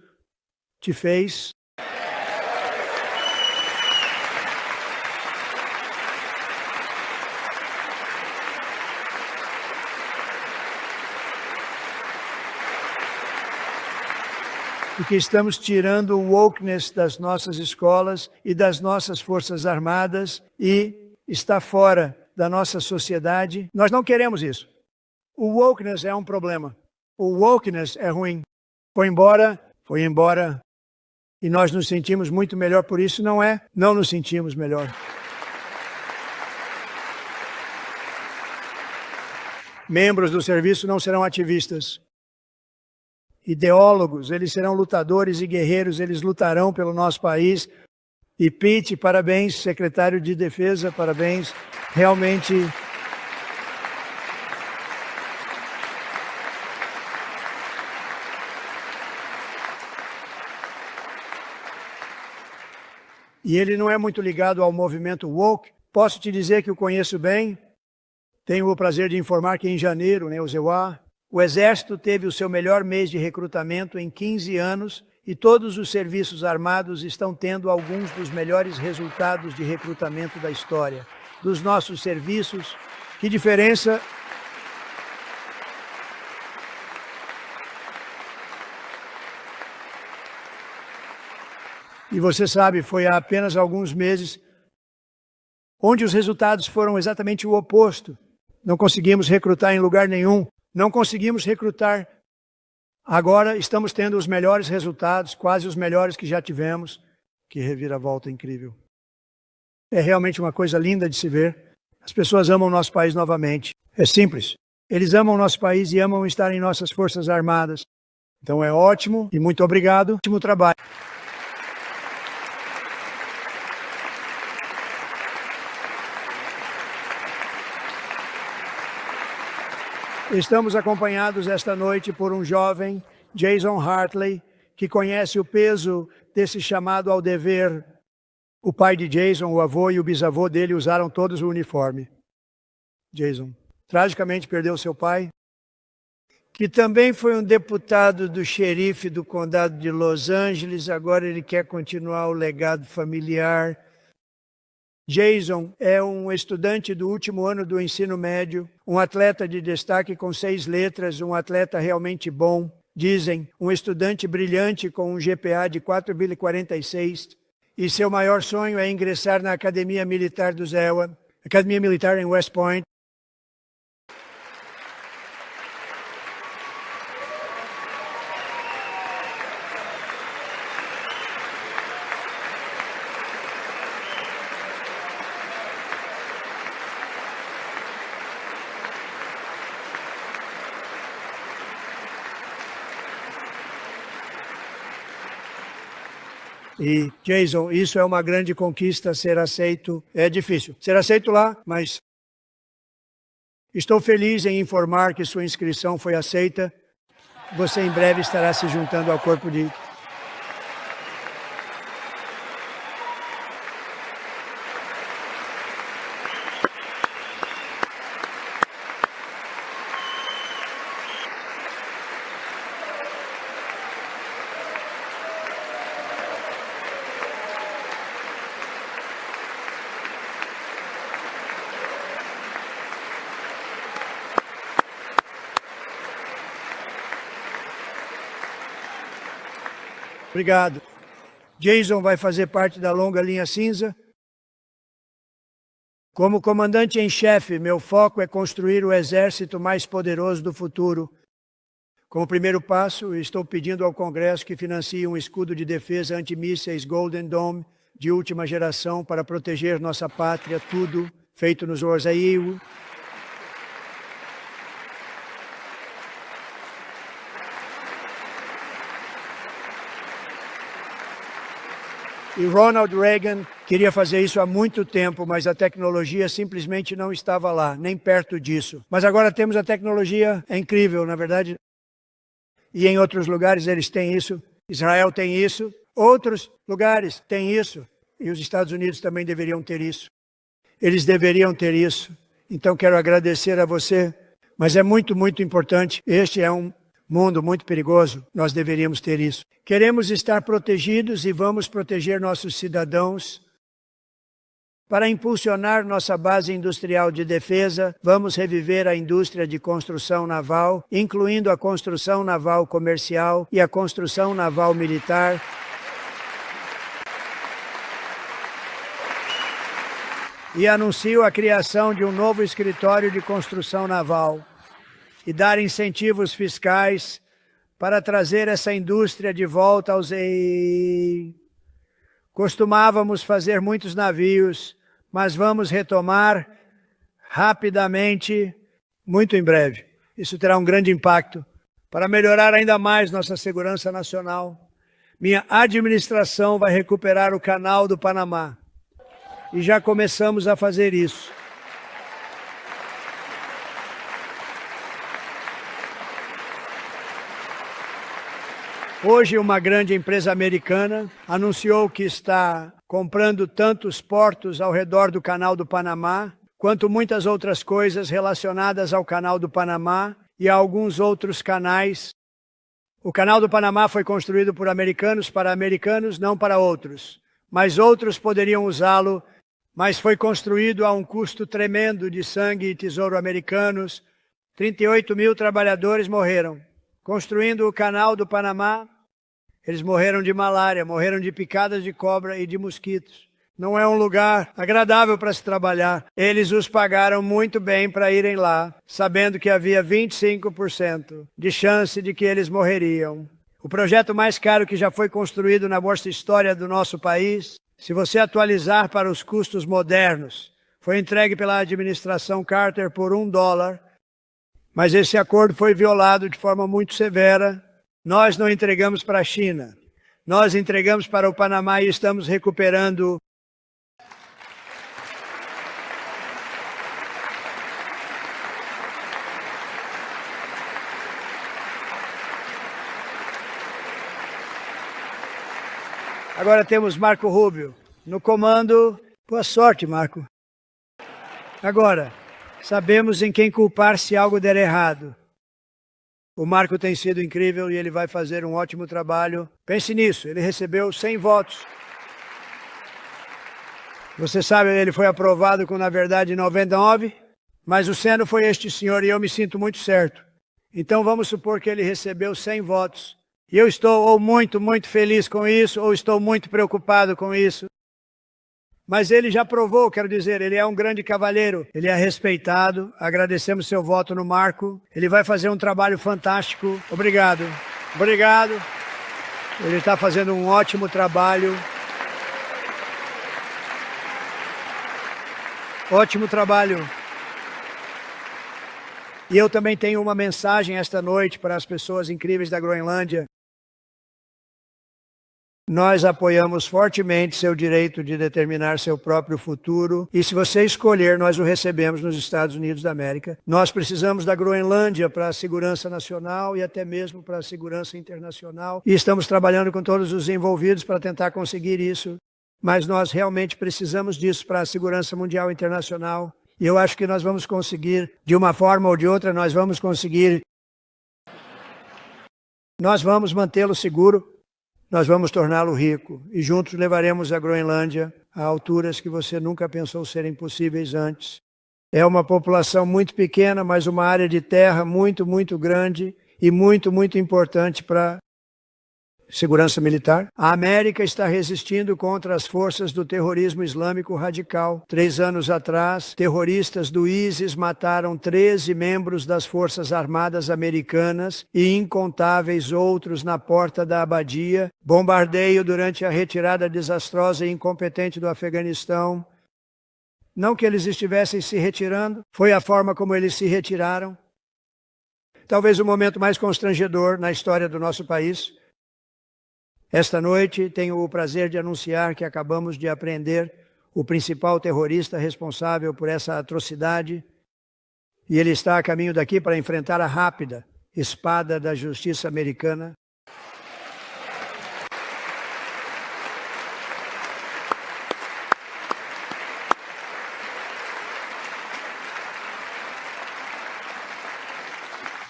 te fez. E que estamos tirando o wokeness das nossas escolas e das nossas forças armadas e está fora da nossa sociedade. Nós não queremos isso. O wokeness é um problema. O wokeness é ruim. Foi embora. E nós nos sentimos muito melhor por isso, não é? Não nos sentimos melhor. Membros do serviço não serão ativistas. Ideólogos, eles serão lutadores e guerreiros, eles lutarão pelo nosso país. E Pete, parabéns, secretário de Defesa, parabéns, realmente. E ele não é muito ligado ao movimento woke. Posso te dizer que o conheço bem. Tenho o prazer de informar que em janeiro, o ZEWA, o Exército teve o seu melhor mês de recrutamento em 15 anos e todos os serviços armados estão tendo alguns dos melhores resultados de recrutamento da história. Dos nossos serviços, que diferença... E você sabe, foi há apenas alguns meses onde os resultados foram exatamente o oposto. Não conseguimos recrutar em lugar nenhum. Não conseguimos recrutar. Agora estamos tendo os melhores resultados, quase os melhores que já tivemos. Que reviravolta incrível. É realmente uma coisa linda de se ver. As pessoas amam o nosso país novamente. É simples. Eles amam o nosso país e amam estar em nossas forças armadas. Então é ótimo e muito obrigado. Ótimo trabalho. Estamos acompanhados esta noite por um jovem, Jason Hartley, que conhece o peso desse chamado ao dever. O pai de Jason, o avô e o bisavô dele usaram todos o uniforme. Jason tragicamente perdeu seu pai, que também foi um deputado do xerife do condado de Los Angeles. Agora ele quer continuar o legado familiar. Jason é um estudante do último ano do ensino médio, um atleta de destaque com 6 letras, um atleta realmente bom. Dizem, um estudante brilhante com um GPA de 4,46. E seu maior sonho é ingressar na Academia Militar do ZEWA, Academia Militar em West Point. E, Jason, isso é uma grande conquista, ser aceito. É difícil ser aceito lá, mas estou feliz em informar que sua inscrição foi aceita. Você em breve estará se juntando ao corpo de... Obrigado. Jason vai fazer parte da longa linha cinza. Como comandante em chefe, meu foco é construir o exército mais poderoso do futuro. Como primeiro passo, estou pedindo ao Congresso que financie um escudo de defesa antimísseis Golden Dome de última geração para proteger nossa pátria, tudo feito nos Orzaíu. E Ronald Reagan queria fazer isso há muito tempo, mas a tecnologia simplesmente não estava lá, nem perto disso. Mas agora temos a tecnologia, é incrível, na verdade. E em outros lugares eles têm isso. Israel tem isso, outros lugares têm isso. E os Estados Unidos também deveriam ter isso. Eles deveriam ter isso. Então quero agradecer a você. Mas é muito, muito importante. Este é um mundo muito perigoso, nós deveríamos ter isso. Queremos estar protegidos e vamos proteger nossos cidadãos. Para impulsionar nossa base industrial de defesa, vamos reviver a indústria de construção naval, incluindo a construção naval comercial e a construção naval militar. E anuncio a criação de um novo escritório de construção naval. E dar incentivos fiscais para trazer essa indústria de volta aos... Costumávamos fazer muitos navios, mas vamos retomar rapidamente, muito em breve. Isso terá um grande impacto para melhorar ainda mais nossa segurança nacional. Minha administração vai recuperar o Canal do Panamá. E já começamos a fazer isso. Hoje, uma grande empresa americana anunciou que está comprando tantos portos ao redor do Canal do Panamá, quanto muitas outras coisas relacionadas ao Canal do Panamá e a alguns outros canais. O Canal do Panamá foi construído por americanos para americanos, não para outros. Mas outros poderiam usá-lo, mas foi construído a um custo tremendo de sangue e tesouro americanos. 38 mil trabalhadores morreram. Construindo o Canal do Panamá, eles morreram de malária, morreram de picadas de cobra e de mosquitos. Não é um lugar agradável para se trabalhar. Eles os pagaram muito bem para irem lá, sabendo que havia 25% de chance de que eles morreriam. O projeto mais caro que já foi construído na nossa história do nosso país, se você atualizar para os custos modernos, foi entregue pela administração Carter por $1. Mas esse acordo foi violado de forma muito severa. Nós não entregamos para a China. Nós entregamos para o Panamá e estamos recuperando. Agora temos Marco Rubio no comando. Boa sorte, Marco. Agora, sabemos em quem culpar se algo der errado. O Marco tem sido incrível e ele vai fazer um ótimo trabalho. Pense nisso, ele recebeu 100 votos. Você sabe, ele foi aprovado com, na verdade, 99, mas o Seno foi este senhor e eu me sinto muito certo. Então vamos supor que ele recebeu 100 votos. E eu estou ou muito, muito feliz com isso, ou estou muito preocupado com isso. Mas ele já provou, quero dizer, ele é um grande cavalheiro, ele é respeitado, agradecemos seu voto no Marco, ele vai fazer um trabalho fantástico, obrigado, obrigado, ele está fazendo um ótimo trabalho, ótimo trabalho. E eu também tenho uma mensagem esta noite para as pessoas incríveis da Groenlândia. Nós apoiamos fortemente seu direito de determinar seu próprio futuro e, se você escolher, nós o recebemos nos Estados Unidos da América. Nós precisamos da Groenlândia para a segurança nacional e até mesmo para a segurança internacional. E estamos trabalhando com todos os envolvidos para tentar conseguir isso. Mas nós realmente precisamos disso para a segurança mundial e internacional. E eu acho que nós vamos conseguir, de uma forma ou de outra, nós vamos conseguir. Nós vamos mantê-lo seguro. Nós vamos torná-lo rico e juntos levaremos a Groenlândia a alturas que você nunca pensou serem possíveis antes. É uma população muito pequena, mas uma área de terra muito, muito grande e muito, muito importante para segurança militar. A América está resistindo contra as forças do terrorismo islâmico radical. 3 anos atrás, terroristas do ISIS mataram 13 membros das Forças Armadas Americanas e incontáveis outros na porta da abadia. Bombardeio durante a retirada desastrosa e incompetente do Afeganistão. Não que eles estivessem se retirando, foi a forma como eles se retiraram. Talvez o momento mais constrangedor na história do nosso país. Esta noite tenho o prazer de anunciar que acabamos de apreender o principal terrorista responsável por essa atrocidade e ele está a caminho daqui para enfrentar a rápida espada da justiça americana.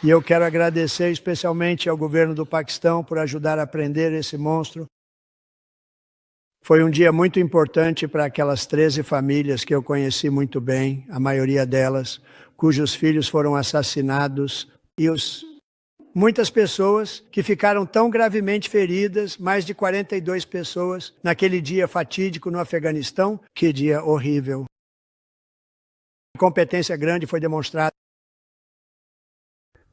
E eu quero agradecer especialmente ao governo do Paquistão por ajudar a prender esse monstro. Foi um dia muito importante para aquelas 13 famílias que eu conheci muito bem, a maioria delas, cujos filhos foram assassinados, e muitas pessoas que ficaram tão gravemente feridas, mais de 42 pessoas, naquele dia fatídico no Afeganistão. Que dia horrível. A competência grande foi demonstrada.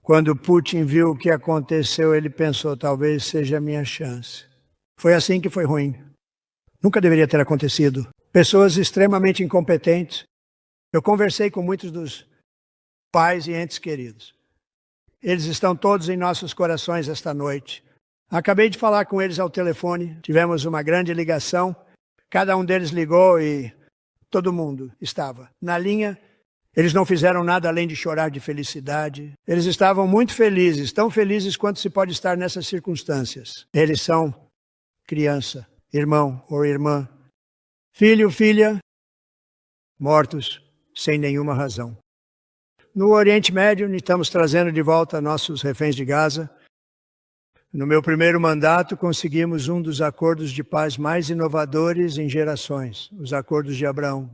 Quando Putin viu o que aconteceu, ele pensou, talvez seja a minha chance. Foi assim que foi ruim. Nunca deveria ter acontecido. Pessoas extremamente incompetentes. Eu conversei com muitos dos pais e entes queridos. Eles estão todos em nossos corações esta noite. Acabei de falar com eles ao telefone, tivemos uma grande ligação. Cada um deles ligou e todo mundo estava na linha. Eles não fizeram nada além de chorar de felicidade. Eles estavam muito felizes, tão felizes quanto se pode estar nessas circunstâncias. Eles são criança, irmão ou irmã, filho, filha, mortos sem nenhuma razão. No Oriente Médio, estamos trazendo de volta nossos reféns de Gaza. No meu primeiro mandato, conseguimos um dos acordos de paz mais inovadores em gerações, os Acordos de Abraão.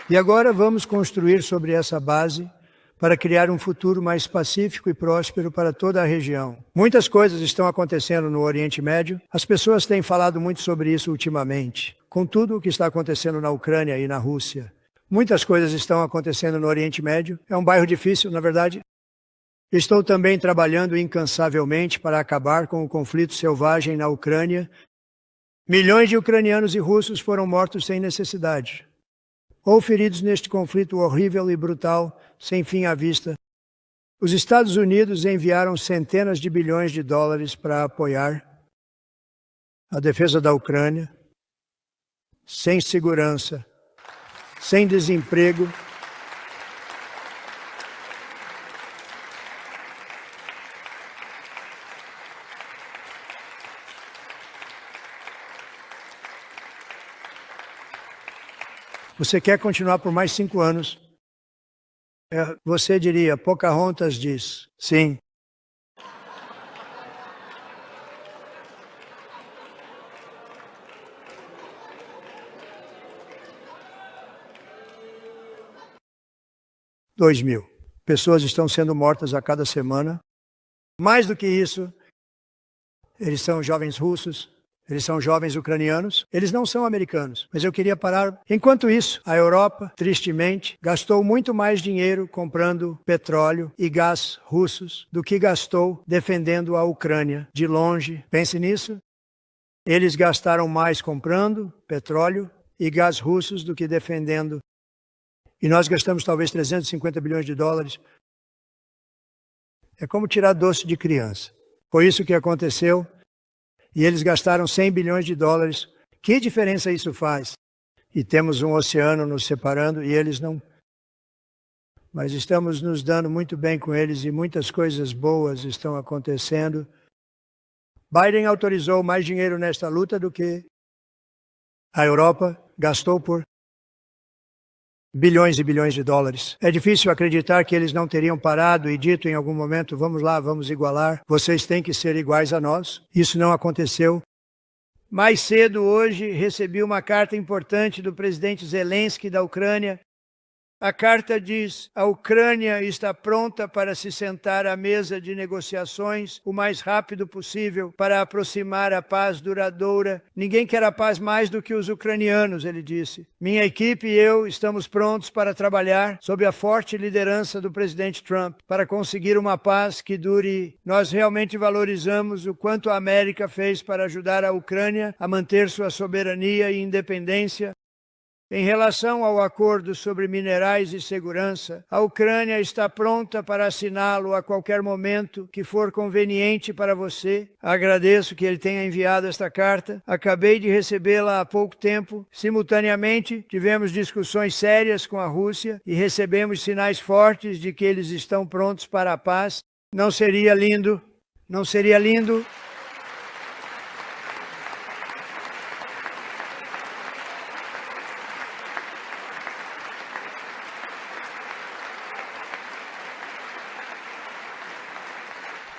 E agora vamos construir sobre essa base para criar um futuro mais pacífico e próspero para toda a região. Muitas coisas estão acontecendo no Oriente Médio. As pessoas têm falado muito sobre isso ultimamente. Com tudo o que está acontecendo na Ucrânia e na Rússia. Muitas coisas estão acontecendo no Oriente Médio. É um bairro difícil, na verdade. Estou também trabalhando incansavelmente para acabar com o conflito selvagem na Ucrânia. Milhões de ucranianos e russos foram mortos sem necessidade, ou feridos neste conflito horrível e brutal, sem fim à vista. Os Estados Unidos enviaram centenas de bilhões de dólares para apoiar a defesa da Ucrânia, sem segurança, sem desemprego. Você quer continuar por mais 5 anos? Você diria, Pocahontas diz, sim. Dois mil pessoas estão sendo mortas a cada semana. Mais do que isso, eles são jovens russos, Eles são jovens ucranianos, eles não são americanos, mas eu queria parar. Enquanto isso, a Europa, tristemente, gastou muito mais dinheiro comprando petróleo e gás russos do que gastou defendendo a Ucrânia. De longe, pense nisso. Eles gastaram mais comprando petróleo e gás russos do que defendendo. E nós gastamos talvez 350 bilhões de dólares. É como tirar doce de criança. Foi isso que aconteceu. E eles gastaram 100 bilhões de dólares. Que diferença isso faz? E temos um oceano nos separando e eles não. Mas estamos nos dando muito bem com eles e muitas coisas boas estão acontecendo. Biden autorizou mais dinheiro nesta luta do que a Europa gastou por bilhões e bilhões de dólares. É difícil acreditar que eles não teriam parado e dito em algum momento, vamos lá, vamos igualar, vocês têm que ser iguais a nós. Isso não aconteceu. Mais cedo hoje recebi uma carta importante do presidente Zelensky da Ucrânia. A carta diz: a Ucrânia está pronta para se sentar à mesa de negociações o mais rápido possível para aproximar a paz duradoura. Ninguém quer a paz mais do que os ucranianos, ele disse. Minha equipe e eu estamos prontos para trabalhar sob a forte liderança do presidente Trump para conseguir uma paz que dure. Nós realmente valorizamos o quanto a América fez para ajudar a Ucrânia a manter sua soberania e independência. Em relação ao acordo sobre minerais e segurança, a Ucrânia está pronta para assiná-lo a qualquer momento que for conveniente para você. Agradeço que ele tenha enviado esta carta. Acabei de recebê-la há pouco tempo. Simultaneamente, tivemos discussões sérias com a Rússia e recebemos sinais fortes de que eles estão prontos para a paz. Não seria lindo? Não seria lindo?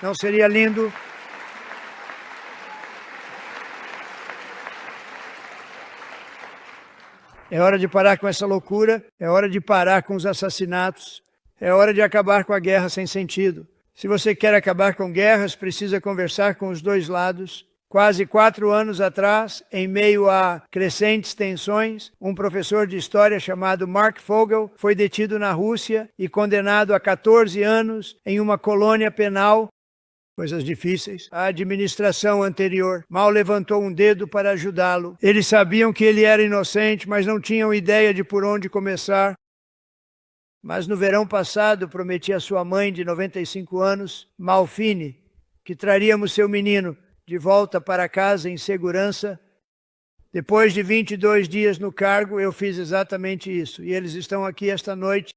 Não seria lindo? É hora de parar com essa loucura, é hora de parar com os assassinatos, é hora de acabar com a guerra sem sentido. Se você quer acabar com guerras, precisa conversar com os dois lados. Quase 4 anos atrás, em meio a crescentes tensões, um professor de história chamado Mark Fogel foi detido na Rússia e condenado a 14 anos em uma colônia penal. Coisas difíceis. A administração anterior mal levantou um dedo para ajudá-lo. Eles sabiam que ele era inocente, mas não tinham ideia de por onde começar. Mas no verão passado, prometi à sua mãe de 95 anos, Malfine, que traríamos seu menino de volta para casa em segurança. Depois de 22 dias no cargo, eu fiz exatamente isso. E eles estão aqui esta noite.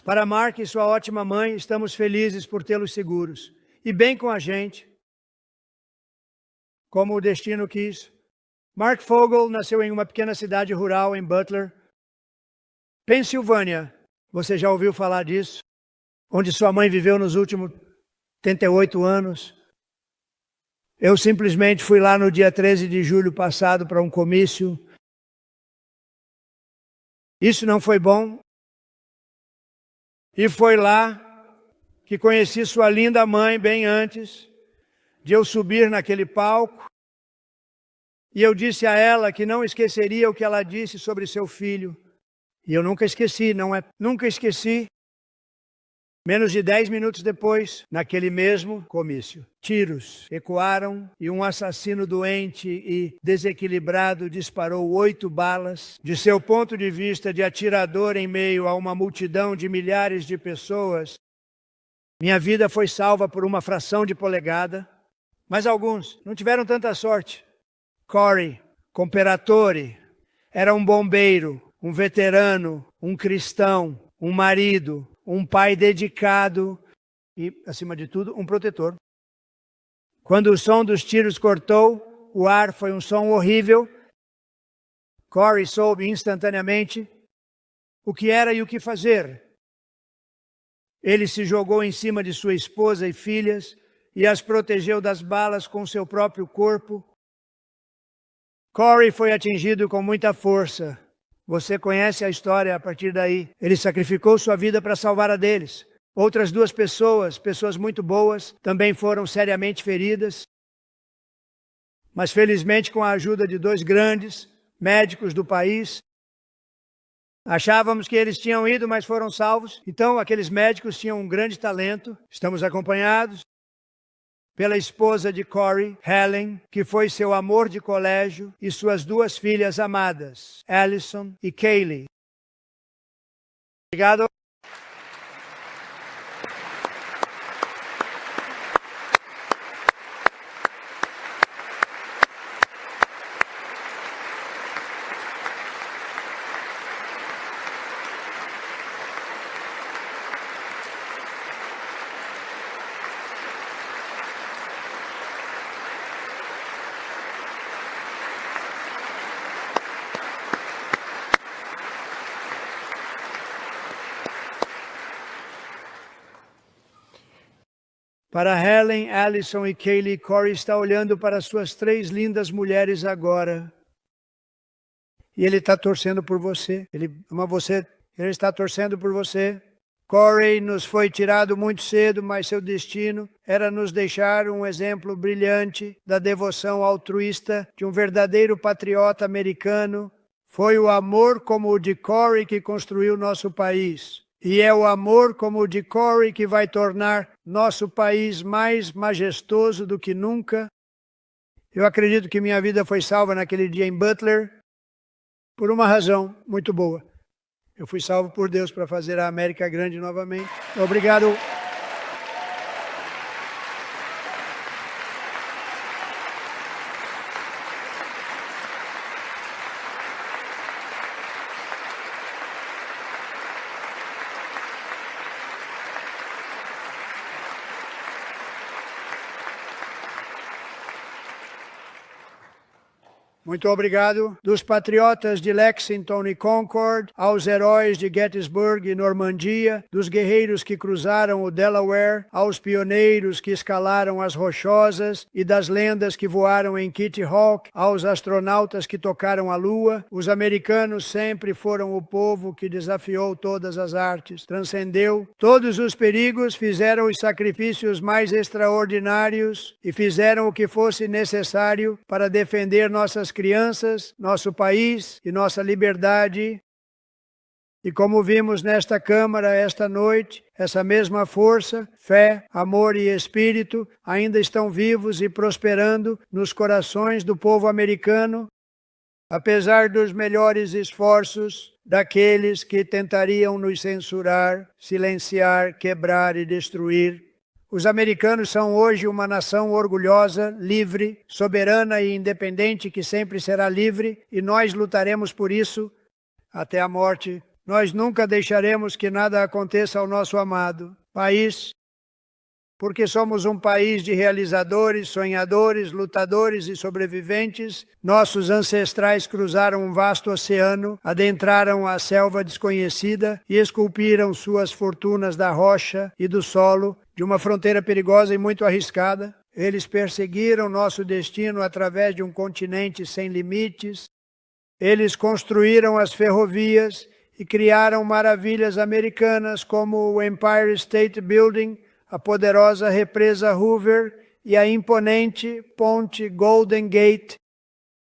Para Mark e sua ótima mãe, estamos felizes por tê-los seguros e bem com a gente, como o destino quis. Mark Fogel nasceu em uma pequena cidade rural em Butler, Pensilvânia. Você já ouviu falar disso? Onde sua mãe viveu nos últimos 38 anos. Eu simplesmente fui lá no dia 13 de julho passado para um comício. Isso não foi bom. E foi lá que conheci sua linda mãe bem antes de eu subir naquele palco. E eu disse a ela que não esqueceria o que ela disse sobre seu filho. E eu nunca esqueci, nunca esqueci. Menos de 10 minutos depois, naquele mesmo comício, tiros ecoaram e um assassino doente e desequilibrado disparou 8 balas. De seu ponto de vista de atirador em meio a uma multidão de milhares de pessoas, minha vida foi salva por uma fração de polegada. Mas alguns não tiveram tanta sorte. Corey Comperatore era um bombeiro, um veterano, um cristão, um marido, um pai dedicado e, acima de tudo, um protetor. Quando o som dos tiros cortou, o ar foi um som horrível. Corey soube instantaneamente o que era e o que fazer. Ele se jogou em cima de sua esposa e filhas e as protegeu das balas com seu próprio corpo. Corey foi atingido com muita força. Você conhece a história a partir daí. Ele sacrificou sua vida para salvar a deles. Outras 2 pessoas muito boas, também foram seriamente feridas. Mas felizmente com a ajuda de 2 grandes médicos do país, achávamos que eles tinham ido, mas foram salvos. Então aqueles médicos tinham um grande talento. Estamos acompanhados pela esposa de Corey, Helen, que foi seu amor de colégio, e suas 2 filhas amadas, Allison e Kaylee. Obrigado. Para Helen, Allison e Kaylee, Corey está olhando para suas 3 lindas mulheres agora. E ele está torcendo por você. Ele ama você. Ele está torcendo por você. Corey nos foi tirado muito cedo, mas seu destino era nos deixar um exemplo brilhante da devoção altruísta de um verdadeiro patriota americano. Foi o amor como o de Corey que construiu nosso país. E é o amor como o de Corey que vai tornar nosso país mais majestoso do que nunca. Eu acredito que minha vida foi salva naquele dia em Butler por uma razão muito boa. Eu fui salvo por Deus para fazer a América grande novamente. Obrigado. Muito obrigado. Dos patriotas de Lexington e Concord, aos heróis de Gettysburg e Normandia, dos guerreiros que cruzaram o Delaware, aos pioneiros que escalaram as Rochosas e das lendas que voaram em Kitty Hawk, aos astronautas que tocaram a Lua, os americanos sempre foram o povo que desafiou todas as artes, transcendeu todos os perigos, fizeram os sacrifícios mais extraordinários e fizeram o que fosse necessário para defender nossas crianças, nosso país e nossa liberdade. E como vimos nesta Câmara esta noite, essa mesma força, fé, amor e espírito ainda estão vivos e prosperando nos corações do povo americano, apesar dos melhores esforços daqueles que tentariam nos censurar, silenciar, quebrar e destruir. Os americanos são hoje uma nação orgulhosa, livre, soberana e independente que sempre será livre, e nós lutaremos por isso até a morte. Nós nunca deixaremos que nada aconteça ao nosso amado país, porque somos um país de realizadores, sonhadores, lutadores e sobreviventes. Nossos ancestrais cruzaram um vasto oceano, adentraram a selva desconhecida e esculpiram suas fortunas da rocha e do solo, de uma fronteira perigosa e muito arriscada. Eles perseguiram nosso destino através de um continente sem limites. Eles construíram as ferrovias e criaram maravilhas americanas como o Empire State Building, a poderosa represa Hoover e a imponente ponte Golden Gate.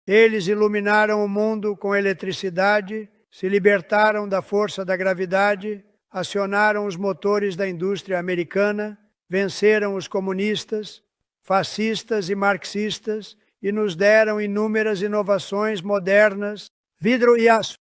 Eles iluminaram o mundo com eletricidade, se libertaram da força da gravidade, acionaram os motores da indústria americana, venceram os comunistas, fascistas e marxistas e nos deram inúmeras inovações modernas, vidro e aço.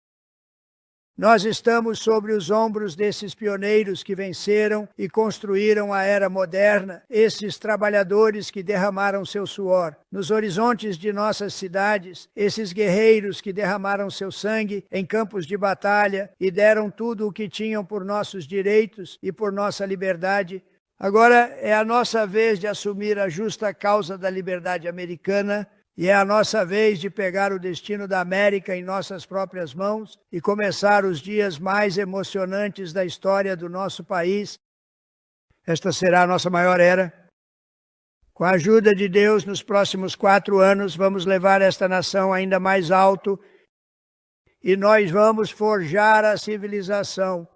Nós estamos sobre os ombros desses pioneiros que venceram e construíram a era moderna, esses trabalhadores que derramaram seu suor. Nos horizontes de nossas cidades, esses guerreiros que derramaram seu sangue em campos de batalha e deram tudo o que tinham por nossos direitos e por nossa liberdade. Agora é a nossa vez de assumir a justa causa da liberdade americana. E é a nossa vez de pegar o destino da América em nossas próprias mãos e começar os dias mais emocionantes da história do nosso país. Esta será a nossa maior era. Com a ajuda de Deus, nos próximos 4 anos, vamos levar esta nação ainda mais alto e nós vamos forjar a civilização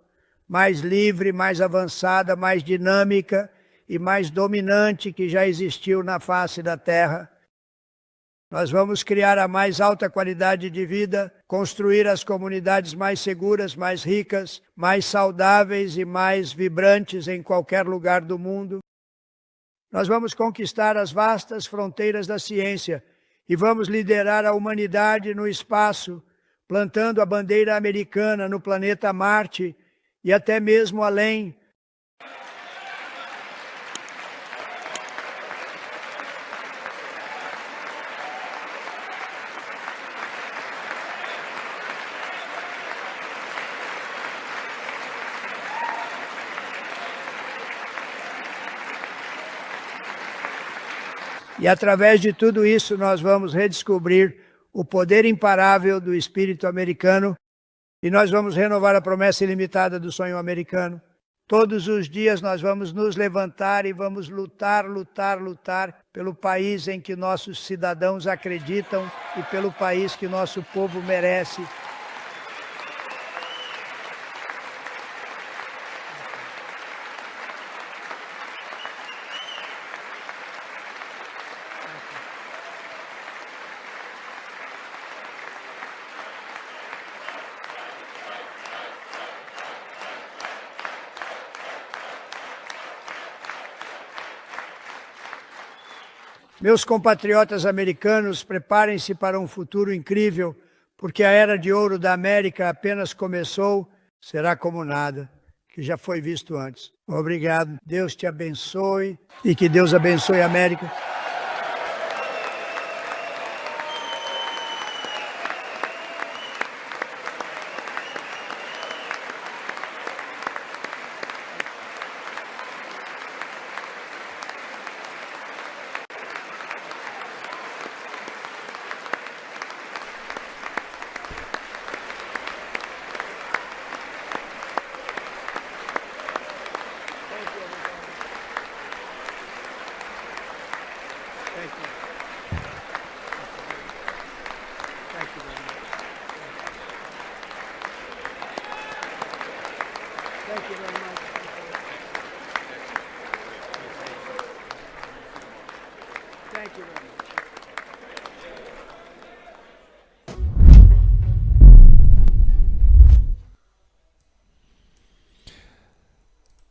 mais livre, mais avançada, mais dinâmica e mais dominante que já existiu na face da Terra. Nós vamos criar a mais alta qualidade de vida, construir as comunidades mais seguras, mais ricas, mais saudáveis e mais vibrantes em qualquer lugar do mundo. Nós vamos conquistar as vastas fronteiras da ciência e vamos liderar a humanidade no espaço, plantando a bandeira americana no planeta Marte e até mesmo além. E através de tudo isso nós vamos redescobrir o poder imparável do espírito americano e nós vamos renovar a promessa ilimitada do sonho americano. Todos os dias nós vamos nos levantar e vamos lutar pelo país em que nossos cidadãos acreditam e pelo país que nosso povo merece. Meus compatriotas americanos, preparem-se para um futuro incrível, porque a era de ouro da América apenas começou, será como nada, que já foi visto antes. Obrigado, Deus te abençoe e que Deus abençoe a América.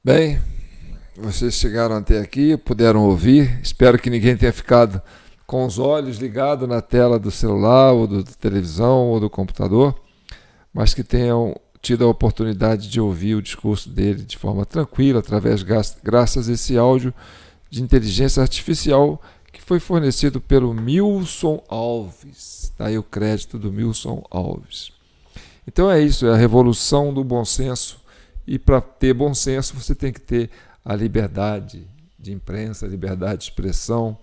Bem, vocês chegaram até aqui, puderam ouvir. Espero que ninguém tenha ficado com os olhos ligados na tela do celular, ou da televisão, ou do computador, mas que tenham tido a oportunidade de ouvir o discurso dele de forma tranquila, graças a esse áudio de inteligência artificial que foi fornecido pelo Milson Alves. Está aí o crédito do Milson Alves. Então é isso, é a revolução do bom senso. E para ter bom senso, você tem que ter a liberdade de imprensa, a liberdade de expressão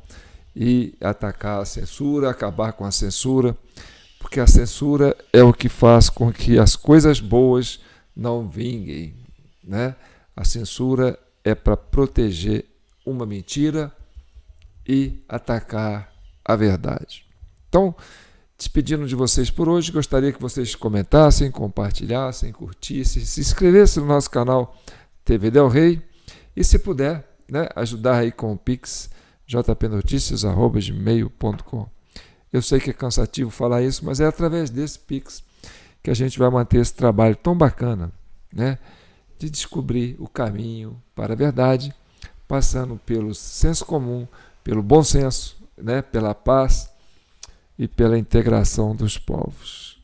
e atacar a censura, acabar com a censura, porque a censura é o que faz com que as coisas boas não vinguem, né? A censura é para proteger uma mentira e atacar a verdade. Então, despedindo de vocês por hoje, gostaria que vocês comentassem, compartilhassem, curtissem, se inscrevessem no nosso canal TV Del Rey e, se puder, né, ajudar aí com o Pix, jpnoticias@gmail.com. Eu sei que é cansativo falar isso, mas é através desse Pix que a gente vai manter esse trabalho tão bacana, né, de descobrir o caminho para a verdade, passando pelo senso comum, pelo bom senso, né, pela paz e pela integração dos povos.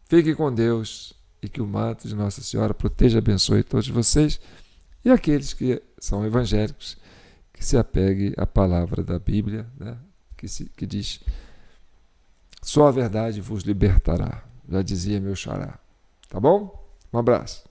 Fique com Deus e que o manto de Nossa Senhora proteja e abençoe todos vocês e aqueles que são evangélicos, que se apegue à palavra da Bíblia, né? que diz: só a verdade vos libertará, já dizia meu xará. Tá bom? Um abraço.